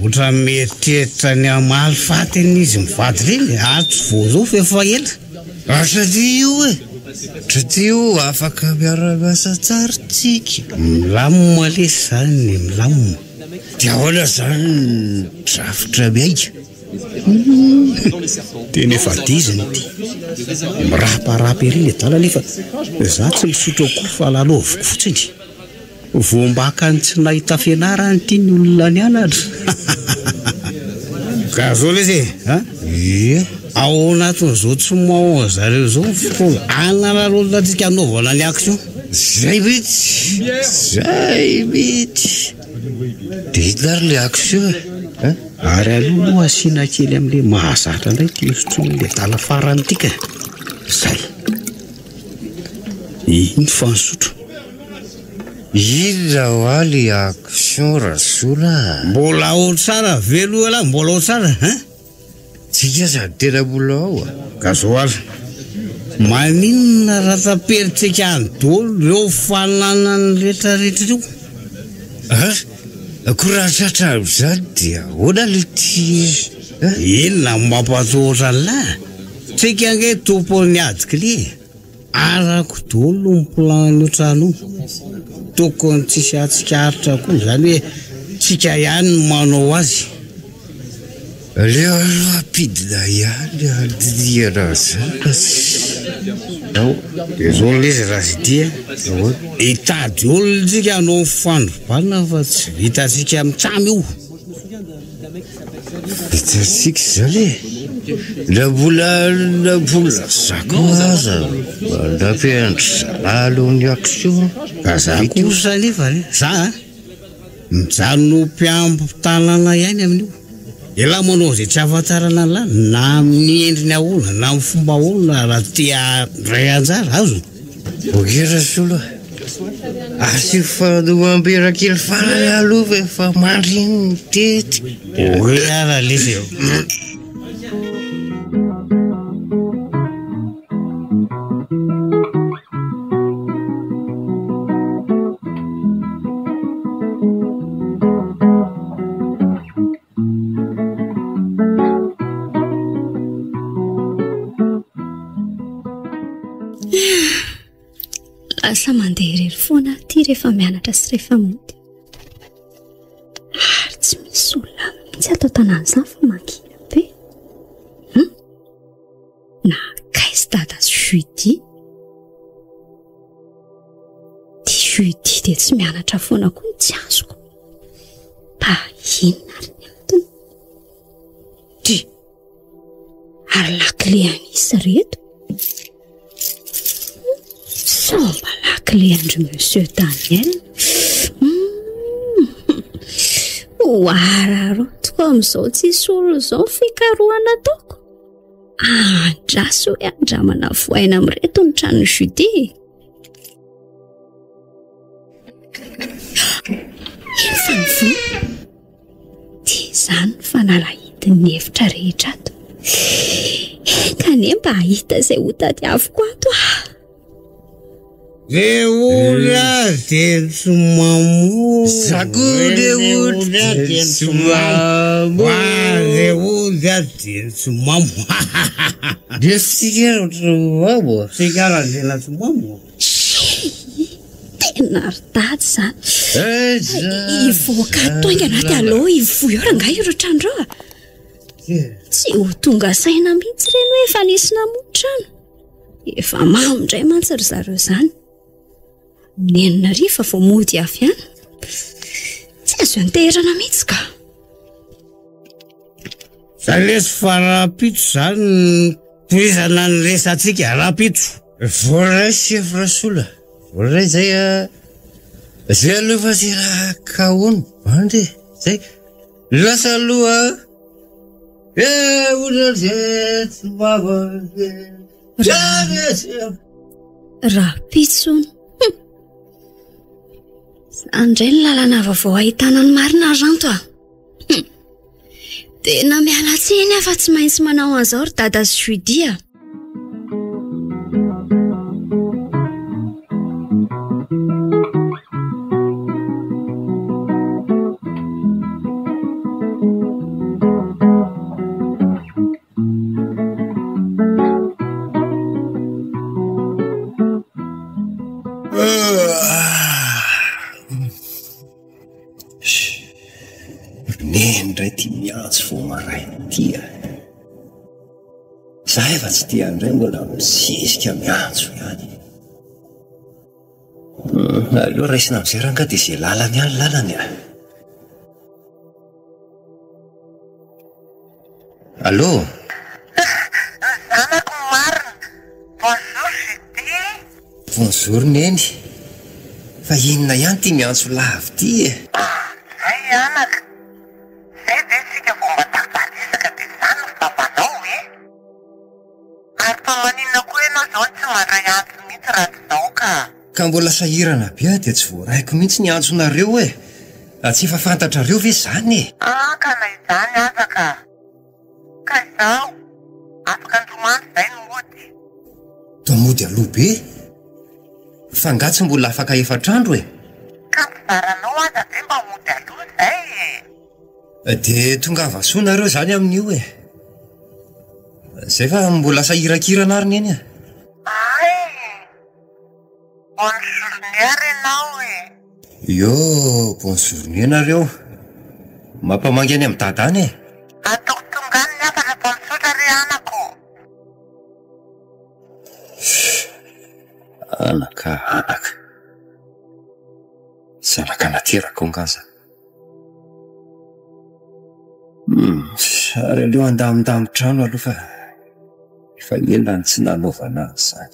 otra mieritreritra ny amaly fatin'izy mivady reny atsy vo zao fefa ela. Satria io e. Satria io afaka miara-miasa tsara tsika. Milamina lesy zany milamina. Dia ahoana zany drafitra miaika. Tena efa diziny ty. Miraparapy ery le dala nefa za tsy misotro akoho fa laloviko fotsiny. Vombaka ny tsy nahita fianarany ty ny olona ny anatra. Ka zao le zay ao anatin'izao tsy moa zareo zao fotoana anararolona tsika anaovana ny action. Zay mity. Ditary le action e. Ary aloha asiana kely amin'le mahazatra indray ty sotroina le dala farany tika. Zay. Iny fa nisotro. Ina ho aly action rasola. Mbola ao tsara velo ala mbola ao tsara Tsika sady tena mbola ao ka zao ala. Maninona raha taperitsika any dolo reo fananany rehetrarehetra io. Koraha tratra amin'izany dia ahoana le ty inona mampatohatra an'lahy. Tsika ange tompony adikile arako dolo ny plan otrano tokony tsisy atsikaritra koa zany hoe tsika ihany no manao azy. Leo aloha ampidina ihany andiniana zany. Zao lezy raha sy dia hitady olona tsika hanao mifandrombana fa tsy vitatsika mitsamy io. Vitatsika zany e. Na mbola zako aza mandampiandry zalalohany action. Ka za kosa nefa za mijano mpiambo tanana ihany amin'io. Ela manao zay tsy afantarana lahy na amin'ny endriny ahoana na amin'ny fomba ahoana raha tia ray anjara azo. Okera solo. Asy fanoambera kely farany aloha efa mariny tety. Ara lesy. rehefa mianatra sy rehefa mody. Ary tsy misy olona mihitsy atao tanan'izany fa mankina be. Na kaizy dada Judy. Ty Judy dia tsy mianatra foana koa ny tsy azoko. Inona ary ny antony? Ary lakile anisy reto. Somba lakile andry Monsieur Daniel. Oararotiko amin'izao tsisy olo izao fikarohana ataoko. Andrasy hoe andramana voaina amin'reto ny trano Judy. Efa mivoa. Dia izany fanalahidin'ny hevitra rehetra ato. Kane mba hahita izay ho tadiaviko ato. Le olona dia tsy mamoa. Zako le olona dia tsy mamoa. Le olona dia tsy mamoa. Dia sikara tsy mamoa. Sikara dia tsy mamoa. Tena ridady izany. Ivoaka tonga anaty aloha ivoy ora nga ireo trano reo. Tsy ho tonga saina mihitsy ireny hoe efa nisy namoa trano. Efa mamindray mantsy ry zareo izany. Nenina rifa vao mody avy any. Tsy azo anteherana mihitsy ka. Zalesy fa rapito izany toizana ny resantsika rapito. Voaray sy efrasola. Voaray zay zay aloha fa sy raha kahoana bandy. Zay lasa aloha. Olona dia tsy mamoa. Rapitsony. Andray ny lalana vaovao ahitana ny marina ranto. Tena miala tsiny afa tsy maintsy manao an'izao ry dada Judy. Nendray ty miantso vao maray tia. Za efa tsy tia andray mbola misisika miantso ihany. Aloha raisina amin'izay ranga dia izay lalany ihany lalany. Allô? Zanako marina. Bonjour Judy. Bonjour neny. Fa inona ihany ty miantso lavy ty e? Zay anaka. Zay dia sika fomba takatarisaka dia izany ny babanao e. Ary fa maninona koa ianao izao tsy mandray antso mihitsy raha tsy izao ka. Ka mbola sahirana be dia tsy voaraiko mihitsy ny antsonareo e. Tsy efa fantatrareo ve izany e? Ka na izany aza ka. Ka izao, afaka androany izay no mody. Toa mody aloha be? Fa ngatsy mbola afaka efatr'andro e? Ka mpizaranao aza be mba mody aloha izay e. Dia tonga vasoanareo izany amin'io e. Zay fa mbola sahirakirana ary neny e. Ay, bonne journée ary ianao e. Yo, bonne journée nareo. Mampamangy any amin'ny dadany e. Ataoko tongany ny afaka bonsotra ry anako. Anaka. Zanaka nateraka ongaza. Ary aleo andamindamy trano aloha fa efa elany tsy nanaovana azy izany.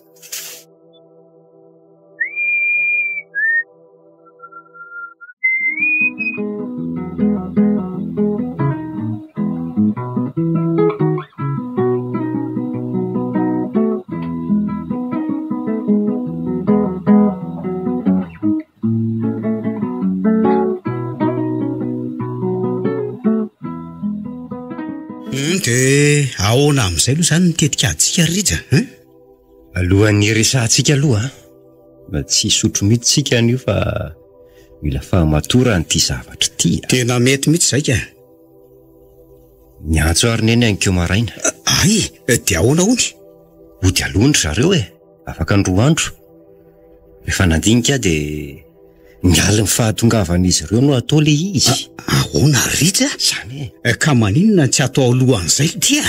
Dia ahoana amin'izay aloha izany mitetika atsika rija. Alohan'ny resantsika aloha mba tsy sotro mihitsy tsika an'io fa mila fahamatorany ty zavatra ty. Tena mety mihitsy izay ka. Niantso ary neny ankeo maraina. Ay, dia ahoana hony? Ody alondry zareo e. Afaka andro andro. Rehefa nandinika dia miala ny fahatongavan'izy ireo no atao le izy. Ahoana Rija? Zany Ka maninona tsy atao alohan'izay dia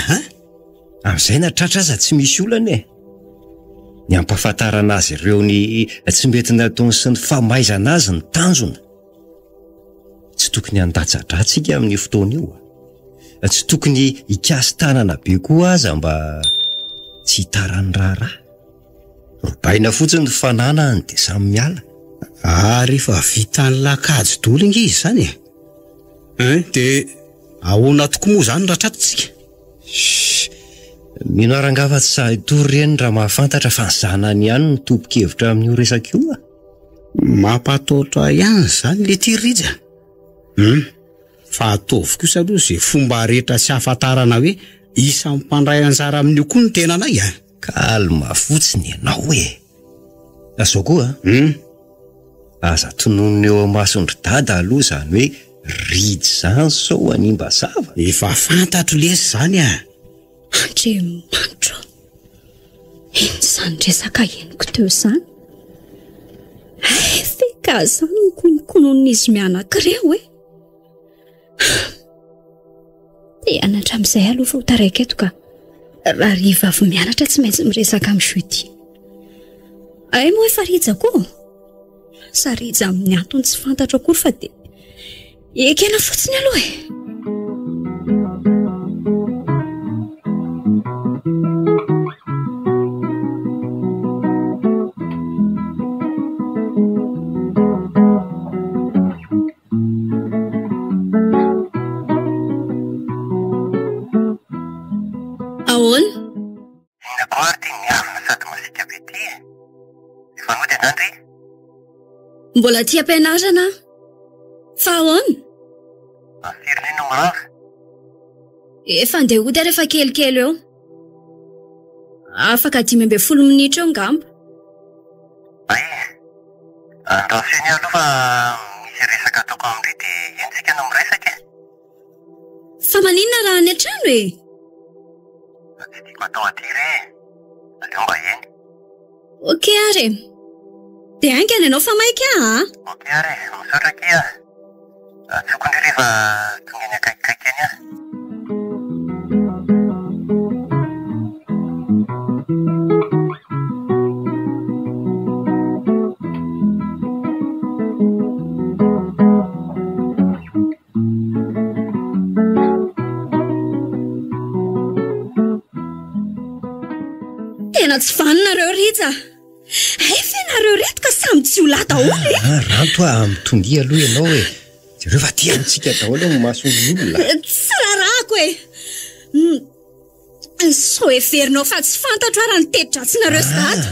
amin'izay na tratra aza tsy misy olana ny ampahafantarana azy ireo ny tsy mety nataony sy ny famaizana azy ny tanjona. Tsy tokony handatsadratsika amin'ny fotoana io. Tsy tokony hikasy tanana be koa aza mba tsy hitarany raharaha. Robaina fotsiny ny fananany dia samy miala. Rehefa vitany lakajy dolo ingy izy zany dia ahoana tokoa moa zany raha tratotsika? Mino arangava tsy sahitory reny raha mahafantatra fa ny zanany ihany ny topokevitra amin'io resaka io. Mampataotra ihany zany le ty Rija. Fa ataovy kosa aloha izay fomba rehetra sy hafantarana hoe isan'ny mpandray anjara amin'io koa ny tenanay Kalma fotsiny ianao Azao koa aza tonono eo amasondry dada aloha zany hoe ridy zany sao animba zava. Efa fantatro lesy zany Andriamanitra, izany resaka henoko teo izany. Feka zany ny konokonon'izy mianakireo dia anatra amin'izay aloha fa ho taraiky eto ka raha riva avy mianatra tsy maintsy miresaka amin'ny jeudi. Moa efa Rija koa sarija amin'ny antony tsy fantatra akory fa dia ekena fotsiny aloha Ahoana? Inakory miavina sady masika be ty efa nody anandry? Mbola tia ampianarana? Fa ahoana? Firy no mirava? Efa andeha hody rehefa kelikely eo. Afaka 15 minitra eo ngamba. Andao feny aloha fa misy resaka ataoko amin'ireo dia entsika no miresaka. Fa maninona raha any an-trano Tsy tiako atao aty re. Aleo mba eny. Okey are. Dia aingana ianao fa maika Okey are, misaotra kia. Tsokony rehefa tonga ny akaikikaiky eny Tena tsy vaninareo Rija. Fenareo reto ka samy tsy ho lahy daholo Ranto mitongia aloha ianao Jereo fa tiantsika daholo ny mason'olona. Tsy rarako sao everinao fa tsy fantatro raha nitety-dratsinareo sy dada.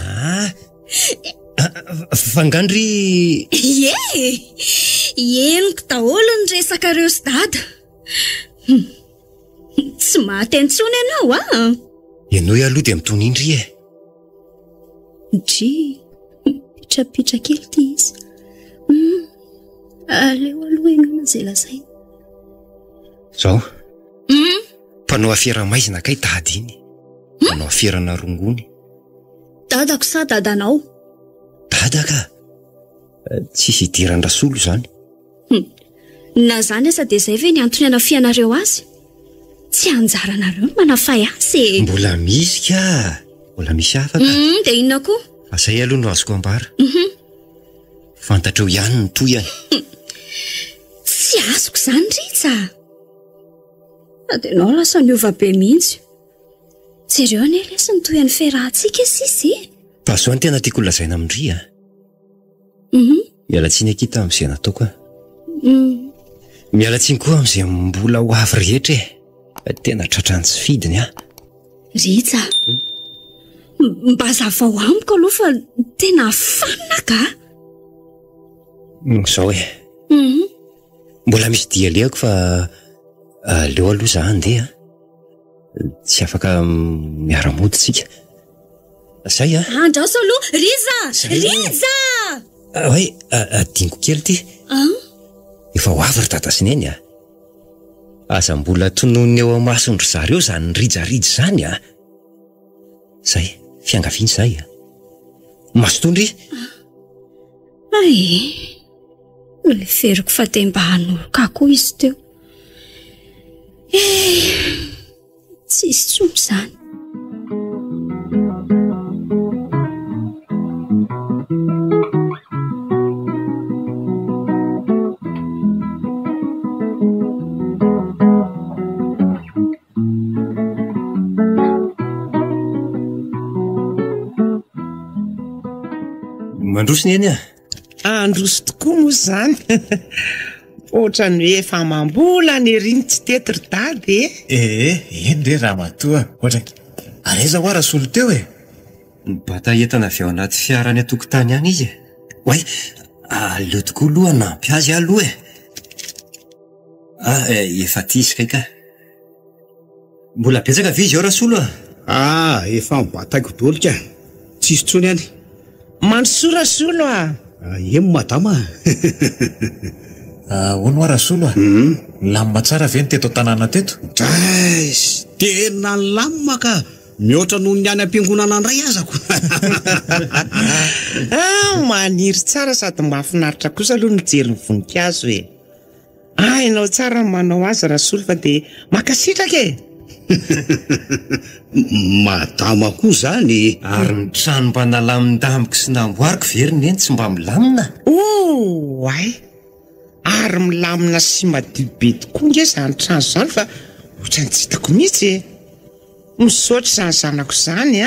Fangandry eniko daholo ny resakareo sy dada. Tsy mahatentsony ianao Ianao aloha dia mitonindry Ndry pitrapitra kely ty izy. Aleo aloha enana izay lazay. Zao mpanao afiara-maizina kay dady iny. Mpanao afierana rongony. Dadako sa dadanao? Dada ka tsisy hidiran-drasolo zany. Na zany asa dia izay ve ny antony anafianareo azy? Tsy anjaranareo manafay azy Mbola misy ka. Mbola misy afaka. Dia inona koa? Azay aloha no azoko ambara. Fantatreo ihany ny toyany. Tsy azoko zany Rija. Dia anao lasa niova be mihitsy. Jereo anie lesy ny toyan'ny fiarahantsika sisy. Paso any tena tiako lazaina amindry Miala tsiny akita amin'izay nataoko Miala tsiny koa amin'izay mbola ho avy rehetra Tena tratrany tsy fidiny Rija, mba zava ho amiko aloha fa tena fanina ka. Zao mbola misy dia leako fa leo aloha za andeha tsy afaka miara-mody tsika. Zay Andraso aloha Rija! Rija! Adingo kely ty. Efa ho avy ry dada sy neny Aza mbola tonony eo amasondry zareo zany rijarija zany Zay, fiangaviny zay Masotondry? Leferiko fa te mba hanoloka koa izy teo. Tsisy tsomo zany. Mandrosiny eny androso tokoa moa zany. Ohatrany hoe efa mambola ny eriny tsy tetry dady eny re raha matoa ohatra areza ho rasolo teo bata entana avy ao anaty fiarany atokotany any izy oay aleo tokoa aloha nampy azy aloha efa tisika ka mbola betsaka ve izy ao rasolo efa mibataiko dolika tsisy tsony any mandrosorasolo emo madama ono a rasolo lamima tsara ve ny teto tanàna teto tena lamima ka mihoatra noho ny any am-piangonana andray azako maniry tsara sady mahafinaritra kosa aloha nijery ny voninkazo hainao tsara manao azy rasolo fa dia makasitraka madama koa zany ary ny trano mba nalamindamiko sy namboariko veriny eny tsy mba milamina ay ary milamina sy madio be tokoa nge zany trano zany fa ohatrany tsy hitako mihitsy misaotra zany zanako zany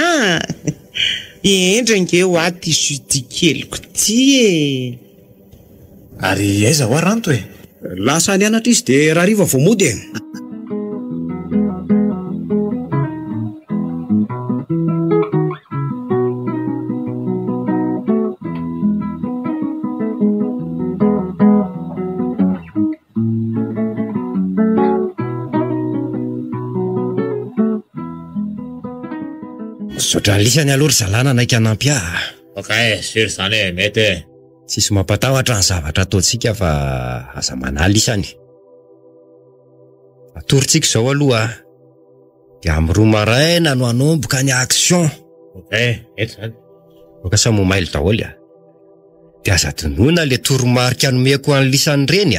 endra ngeo ty judi keliko ty ary aiza ho aranto lasa ny anatra izy dia raha riva vao mody sodralisany aloha ry zalana naika anampy sery zany mety tsisy mampatahotra ny zavatra ataontsika fa aza manaly isany atoritsika izao aloha dia amin'ny roa maraina no anomboka ny action eto zany oka sa momaily daholo dia aza donoina le toromarika anomeko any lisany reny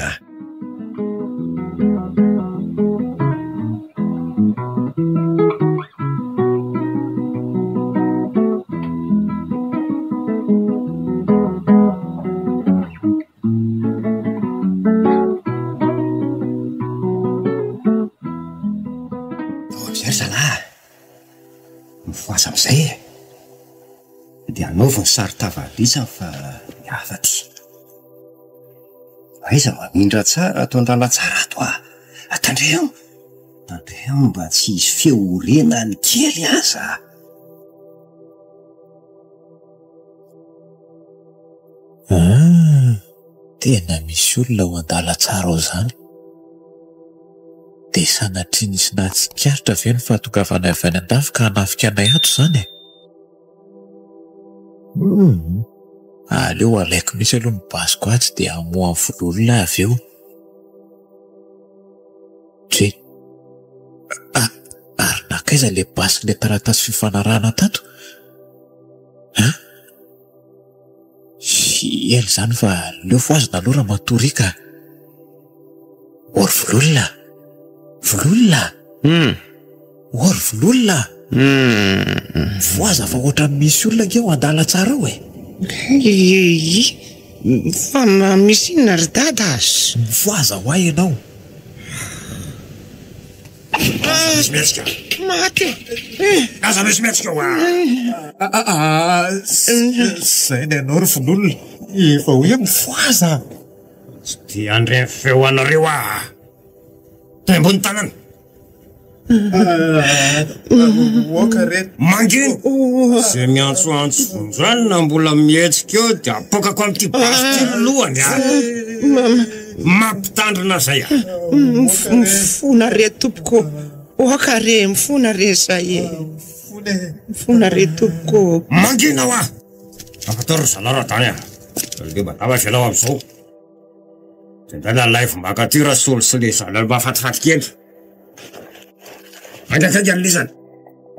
mifoasa am'izay dia anaovy ny sary tavalisany fa miafaty aiza mamindra tsara atondràna tsara ato tandreo mba tsy hisy feorena ny kely aza tena misy olona ho andala tsara ao zany dia sanatria nisy nahatsikaritra ve ny fahatokavana avy any an-dafy ka hanafika anay ato zany aleo alaiko misy aloha ny basiko atsy dia amoa amin'ny fololona avy eo ary nakaiza le basy le taratasy fifanarahana tato ely zany fa leo foazina aloha raha matorika ory vololona ory vololona voaza fa ohatrany misy olona nge ho andala tsara ao fa misy inona ry dada mivoaza ho ay ianao maty aza misy metsika zay ny anao ry vololona efa hoe mivoaza tsy dia andreny feo anareo tembony tanana oka ret manginy zay miantsoantso vonjany na mbola mihetsika eo dia apokako amin'ity basy ty lohany mampitandrina zay mifona re tompoko oka re mifona re zay mifona re tompoko mangina ho afatoro zalara tany le batava fialao am'izao tendana live mbaka ty rasolo sy le zalany mahafatifaty kely andrakaika an'lisany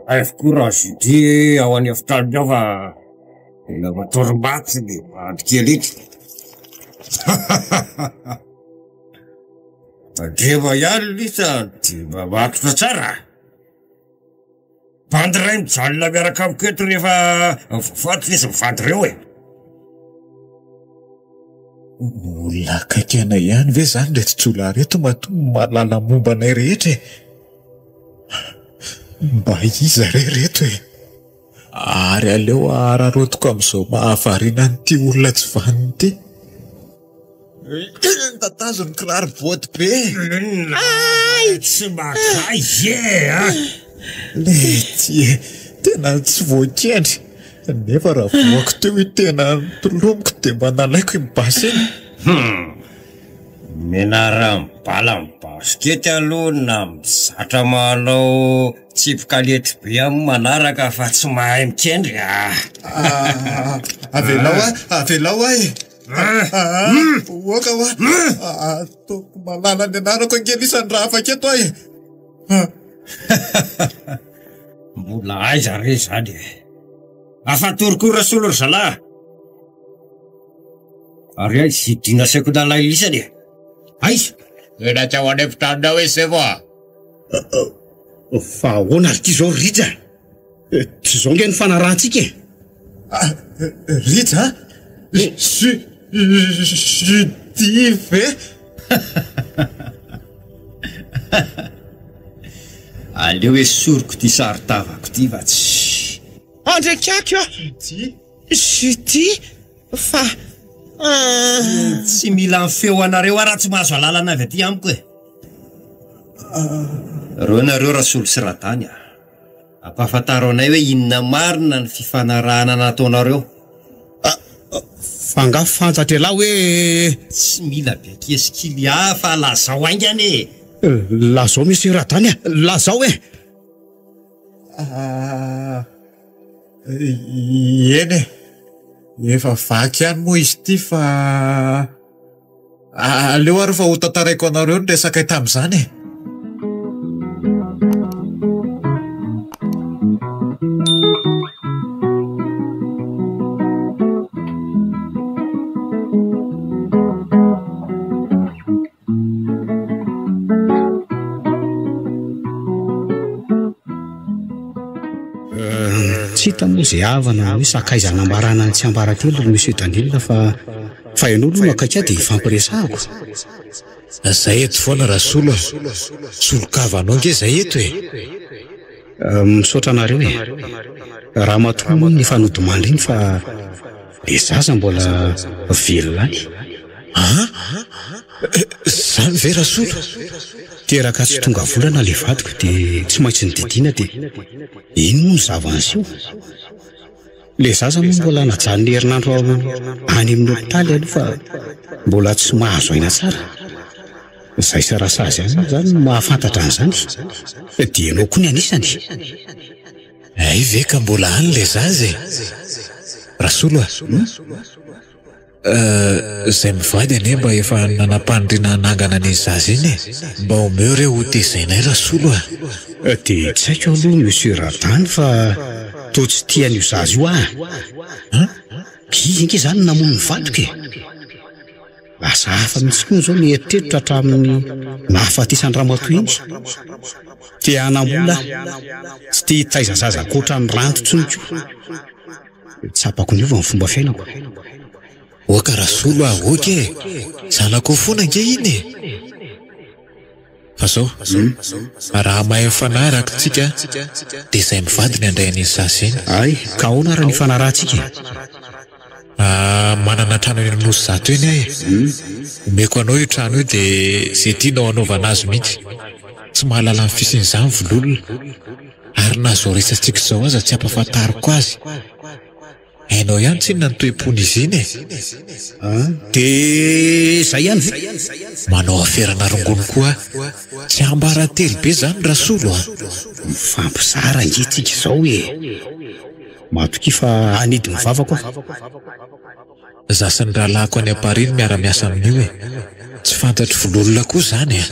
aivoko raha judi ao any efitrany ao fa ela matory-baty le maty kely ity Dreva ihany lisa dia matotra tsara. Bandy ray mijalona miaraka amiko eto rehefa vaty lesa mivady reo e. Olona akaikana ihany ve zany reto jola reto matoa mahalala momba anay rehetra e. Mba iza re reto e. Ary aleo ararotiko amin'izao mahavarina n'ity olona tsy vaniny ty. Tatazo ny kiraro boaty be. Ay, tsy makay Lety e, tena tsy voakendry. Nefa raha voako teo i tena tolomiko dia mba nalaiko i mibasy eny. Menara mibala mibasikety aloha na mizatra manao tsipikalety be amin'ny manaraka fa tsy mahay mikendry. Avelao ahy. Oaka wa. Ataoko malala ny anarako angelisany raha afaketo ahy. Mbola aiza re zany e. Afatorokora solo ry zalahy. Ary ay sidina saiko nalay lisany e. Aiza? Ena tsy ao anefitranao hoe se va. Fa ahoana ary ty zao Rija? Tsy zao nge ny fanarahantsika e. Rija? Judy ve? Aleo hoe soroko ty sary tavako ty va tsy. Andrekako Judy fa tsy mila ny feo anareo raha tsy mahazo alalana avy aty amiko e. Reo nareo Rasolo sy Radany ampahafantaro anay hoe inona marina ny fifanarahana nataonareo. Fanga fantatra lahy hoe tsy mila bekesikily fa lazao aingany e. Lazao misy Radany lazao e. Eny e, efa vaky ihany moa izy ty fa aleo ary fa ho tantaraiko anareo ny resaka tamin'izany e. Tsy hita moa izay havana hoe sakaizana ambarana tsy ambaratelo ry Monsieur Daniel fa ianao aloha akaiky dia ifampiresahako. Zay eto foana Rasolo. Solon-kavanao nge zay eto e. Misaotra anareo e. Raha matoa moa ny fanodimandry iny fa le zaza mbola velona any. Zany ve Rasolo? Teraka tsy tonga volana le vadiko dia tsy maintsy nididiana dia iny moa ny zavan'zy io. Le zaza moa mbola najanony herinandro any amin'ny hopitaly aloha fa mbola tsy mahazo aina tsara. Izay sarasazy any zany mahafantatra an'izany. Dia ianao koa ny anisany. Ay ve ka mbola any le zaza e. Rasolo zay mivady ane mba efa nanapandrina anangana ny zaza iny e. Mba omeo reo ho tezainay Rasolo dia tsy haiko aloha Monsieur Radany fa toa tsy tian'io zaza io Izy nke zany namono ny vadiko e. Lasa hafa mihitsy koa zao mieritreritra hatramin'ny nahafatisany ramatoa iny. Tia hanambola tsy tia hitaiza zaza ankoatra ny ranto tsony koa. Tsapako niova ny fomba fiainako. Oka Rasolo ahoaka e. Zanako fona nge iny e. Fa zao raha mahay mifanaraka tsika dia izay mivady ny andray an'izy zaza iny. Ay, ka ahoana raha ny fanarahantsika? Manana trano eny amin'ny nosy zato eny ahy. Omeko anao io trano io dia izay tianao anaovana azy mihitsy. Tsy mahalala ny fisian'izany vololona. Ary na zao resantsika izao aza tsy ampahafantariko azy. Hainao ihany tsinona ny toe-pon'izy iny e. Dia izay ihany ve? Manao aferana rongony koa. Tsy ambaratelo be zany Rasolo Mifampizara nge tsika izao e. Matoky fa anidy mivavako aho. Zasany rahalahako any Paris miara-miasa amin'io e. Tsy fantatry vololona koa zany e.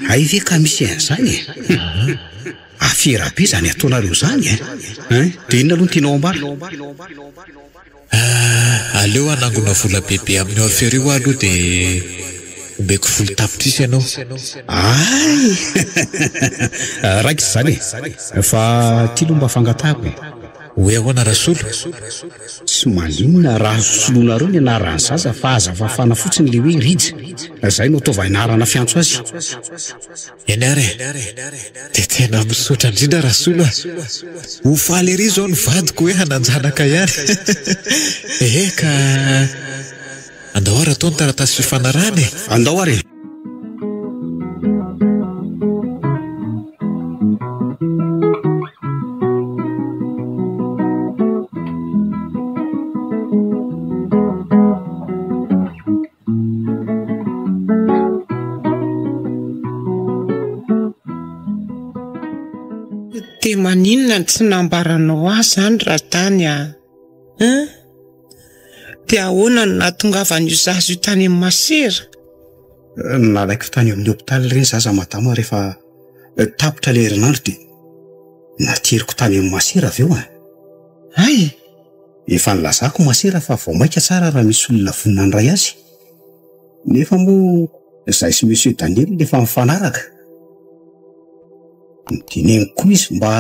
Ay ve ka misy an'izany e. Afera be zany ataonareo zany e. Dia inona aloha ny tianao ambara? Aleo anangona vola bebe amin'ny afero aloha dia ombeko voly tapitrisy ianao. Ay raika izany fa tia lomba fangatahako hoe ahoana Rasolo? tsy maninona raha solonareo ny anarany zaza fa aza fafana fotsiny le hoe rija izay no ataova anarana fiantso azy. Eny ary dia tena misaotra indrindra Rasolo ho faly ery izao ny vadiko hoe hananjanaka ihany. Ka andao ary atao ny taratasy fifanarany. Andao ary. Dia maninona tsy nambaranao azy zany raha tany dia ahoana no nahatongavan'io zaza io tany amin'ny Masera? Nalaiko tany amin'ny hopitaly ireny zaza madama rehefa tapitra ilay herinandro dia nateriko tany amin'ny Masera avy eo Ay, efa nilazako Masera fa vao maika tsara raha misy olona vonina ny ray azy. Nefa moa izay sy Monsieur Daniel efa mifanaraka. Dineny koa izy mba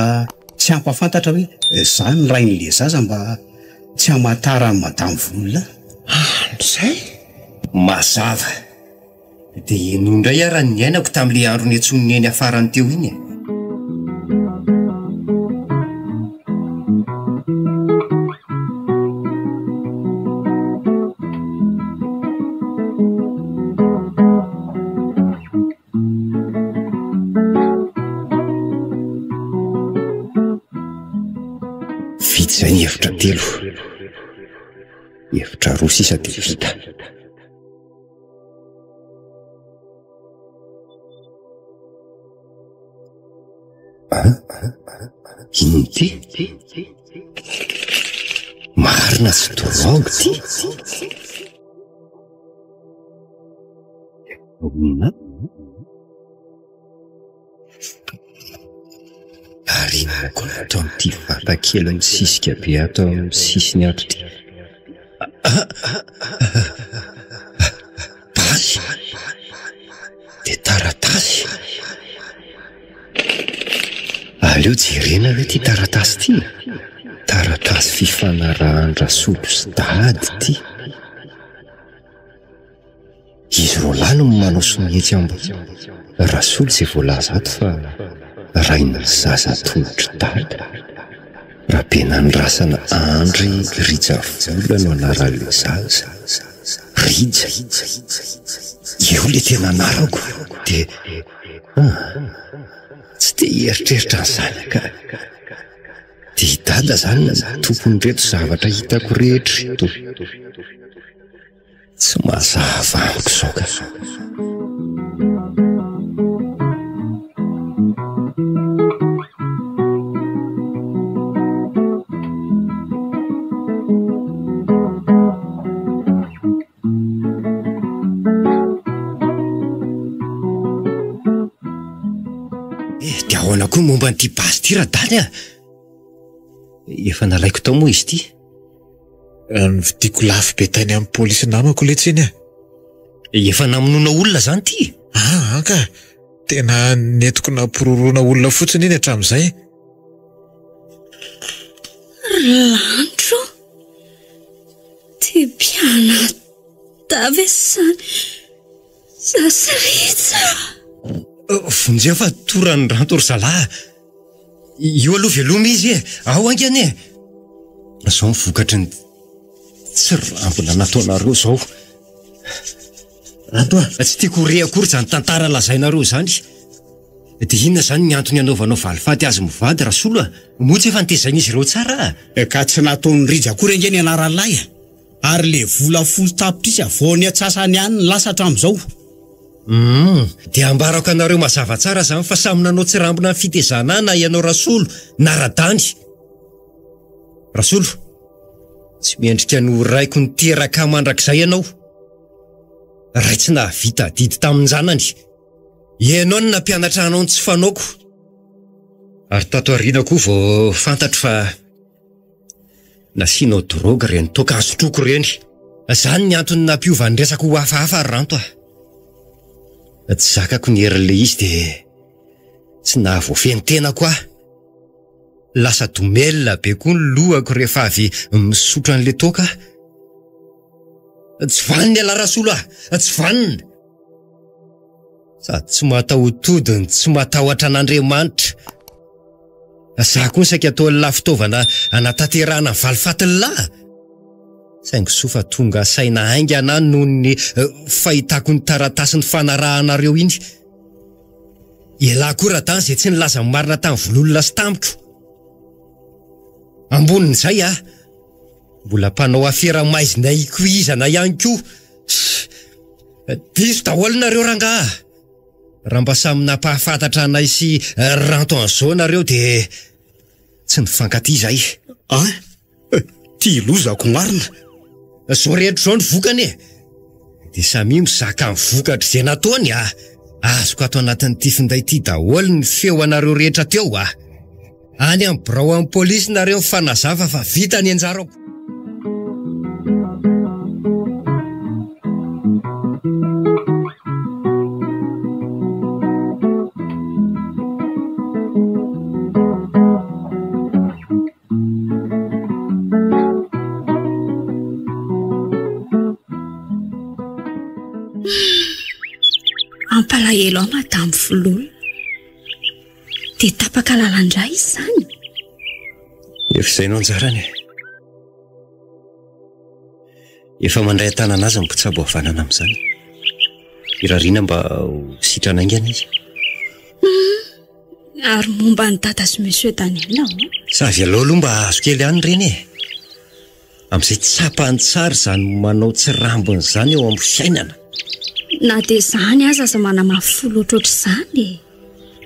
tsy hampafantatra hoe izany ny rain'ilay zaza mba tsy hamatara ny madamo volona. Izay? Mazava. Dia inondray ara ny ainako tamin'ilay andro ny antsoniny eny afarany teo iny. Izay ny hevitra telo, hevitra roa sisa dia vita. Ino ty? Marina sy drogue ty? Ary moko ato amin'ity vatakely misisika be ato amin'ny sisiny ato ty. Tasy dia taratasy. Aleo jerena hoe ty taratasy ty. Taratasy fifanarahan-Rasolo sy dady ty. Izy roa lahy no manao somihetsy ambony. Rasolo izay voalaza ato fa rainy zaza tongotra dady. Rabenandrasana Andry Rijavola no anaran'ilay zaza. Rija. Io le tena anarako. Dia tsy dia eritreritra an'izany ka. Dia i dada zany tompony reto zavatra hitako rehetra eto. Tsy mazava amiko izao ka. Dia ahoana koa momba n'ity basy ty radany efa nalaiko tao moa izy ty. Nividiako lafo be tany amin'ny pôlisy namako letsiny Efa namonoana olona zany ty. Ka tena netiko nampiroroana olona fotsiny iny hatramin'izay. Randro Tibiana Davessan Sasarita. Vonjeo fa torany ranto ry zalahy. Io aloha veloma izy ao angany Zao mivokatry ny tsy rambona nataonareo zao. Ranto tsy tiako re akory zany tantara lazainareo zany. Dia inona zany ny antony anaovanao valifaty azy mivady Rasolo motsy efa nitezain'izy ireo tsara. Ka tsy nataony rija akory angeny ianarany lahy ary le vola folo tapitra izy vao ny atsasany ihany ny lasa hatramin'izao. Dia ambarako anareo mazava tsara zany fa samy nanao tsy rambona ny fitezana na ianao Rasolo na radany. Rasolo, tsy miendrika no raiko ny teraka mandrakizay ianao. Ray tsy nahavita didy tamin'ny zanany. Ianao no nampianatra anao ny tsy fanaoko. Ary tato aoriana koa vao fantatro fa nasianao droga reny toka azotroko reny. Zany ny antony nampiovany resaka ho hafahafa ary ranto tsy zakako ny herin'le izy dia tsy nahavoafeny tena koa. Lasa domelina be koa ny lohako rehefa avy misotro an'le toka. Tsy vaniny alarasolo tsy vaniny. Sady tsy mataho-todiny, tsy matahotra an'Andriamanitra. Za koa saika atao la fitaovana anatanterahana valifatiny lahy. Saingy sofa tonga saina haingana noho ny fahitako ny taratasin'ny fanarahanareo iny. Ialahy koa tany izay tsy nilaza marina tamin'ny vololona sy tamiko. Ambonin'izay mbola mpanao afera maizinay kuizana ihany koa. Diso daholinareo rangahy. Raha mba samy nampahafantatra anay sy ranto an'izao nareo dia tsy nifankaty izay. Ty lozako marina. Zao rehetra zao ny vokany dia samy mizaka ny vokatra izay nataony azoko ato anatin'ity finday ity daholo ny feo anareo rehetra teo any amin'ny birao amin'ny polisy nareo fanazava fa vita ny anjarako. Ampalahelo madamo vololo dia tapaka lalandray izy zany. Efa izay no anjarany. Efa mandray tanana azy mipitsabo havanana amin'izany. Irariana mba ho sitrana aingana izy. Ary momba ny dada sy monsieur Daniel Savy aloha aloha mba azo kely ihany reny amin'izay tsapany tsara izany manao tsy rambony izany eo amin'ny fiainana. Na dia izany aza aza manamafolo ohatr'izany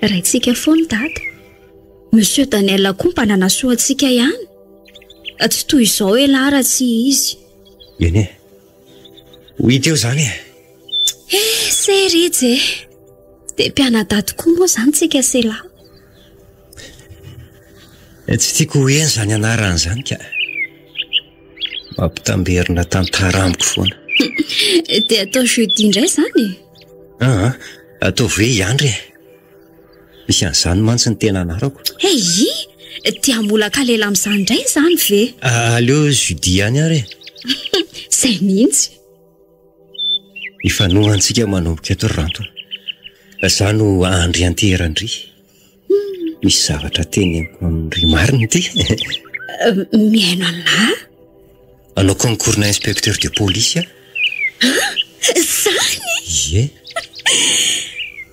raintsika foana dada. Monsieur Daniel koa mba nanasoantsika ihany. Tsy toy izao lara tsy izy. Eny ho hita eo izany sery dia mpianadaty koa moa izany tsika sela. Tsy tiako ho eny izany anarany izany ka mampitamberina tantara amiko foana. Dia atao jeudi indray izany. Atao ve iandry misy an'izany mantsy ny tena anarako. Tia molaka lela amin'izany indray izany ve? Aleo jeudi ihany ary. Izay mihitsy. Ifanohantsika manomboka eto ranto. Za no Andry Anterandry. Misy zavatra teny Andry marina ity. Mihaino an'lahy. Anao concours-na inspecteur de police Zany?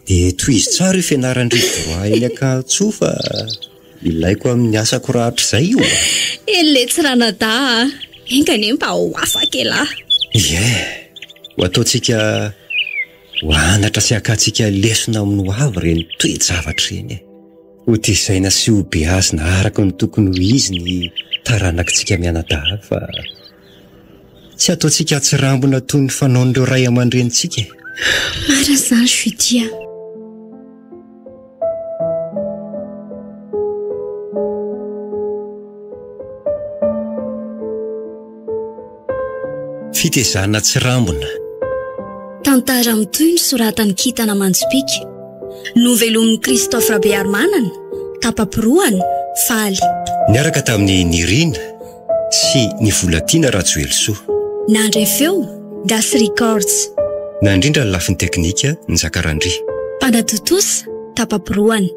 Dia toy izy tsara io fianaran-dry droit eny Ankatsoa ilaiko amin'ny asako rahatra izay io. Ele tsy ranada engane mba ho afaka elahy. Ho ataontsika ho anatra sy akantsika lesona amin'ny ho avy reny toe-javatra reny. Ho tezaina sy ho be azy na araka ny tokony ho izy ny taranakitsika mianadahy fa tsy ataontsika tsy rambona toy ny fanaon'ireo ray aman-drenitsika. Mara izany Judia. Fitezana tsy rambona. Tantara mitoy ny soratany Kitana Manjopika. Novelomin'ny Christophe Rabearmanana, tapapirohany faly. Niaraka tamin'ny Nirina sy ny Volatiana Rajoelsoa. Nandray feo Das Records. Na indrindra ny lafiny teknika ny Zakarandry. Mpanatotosa tapapirohany.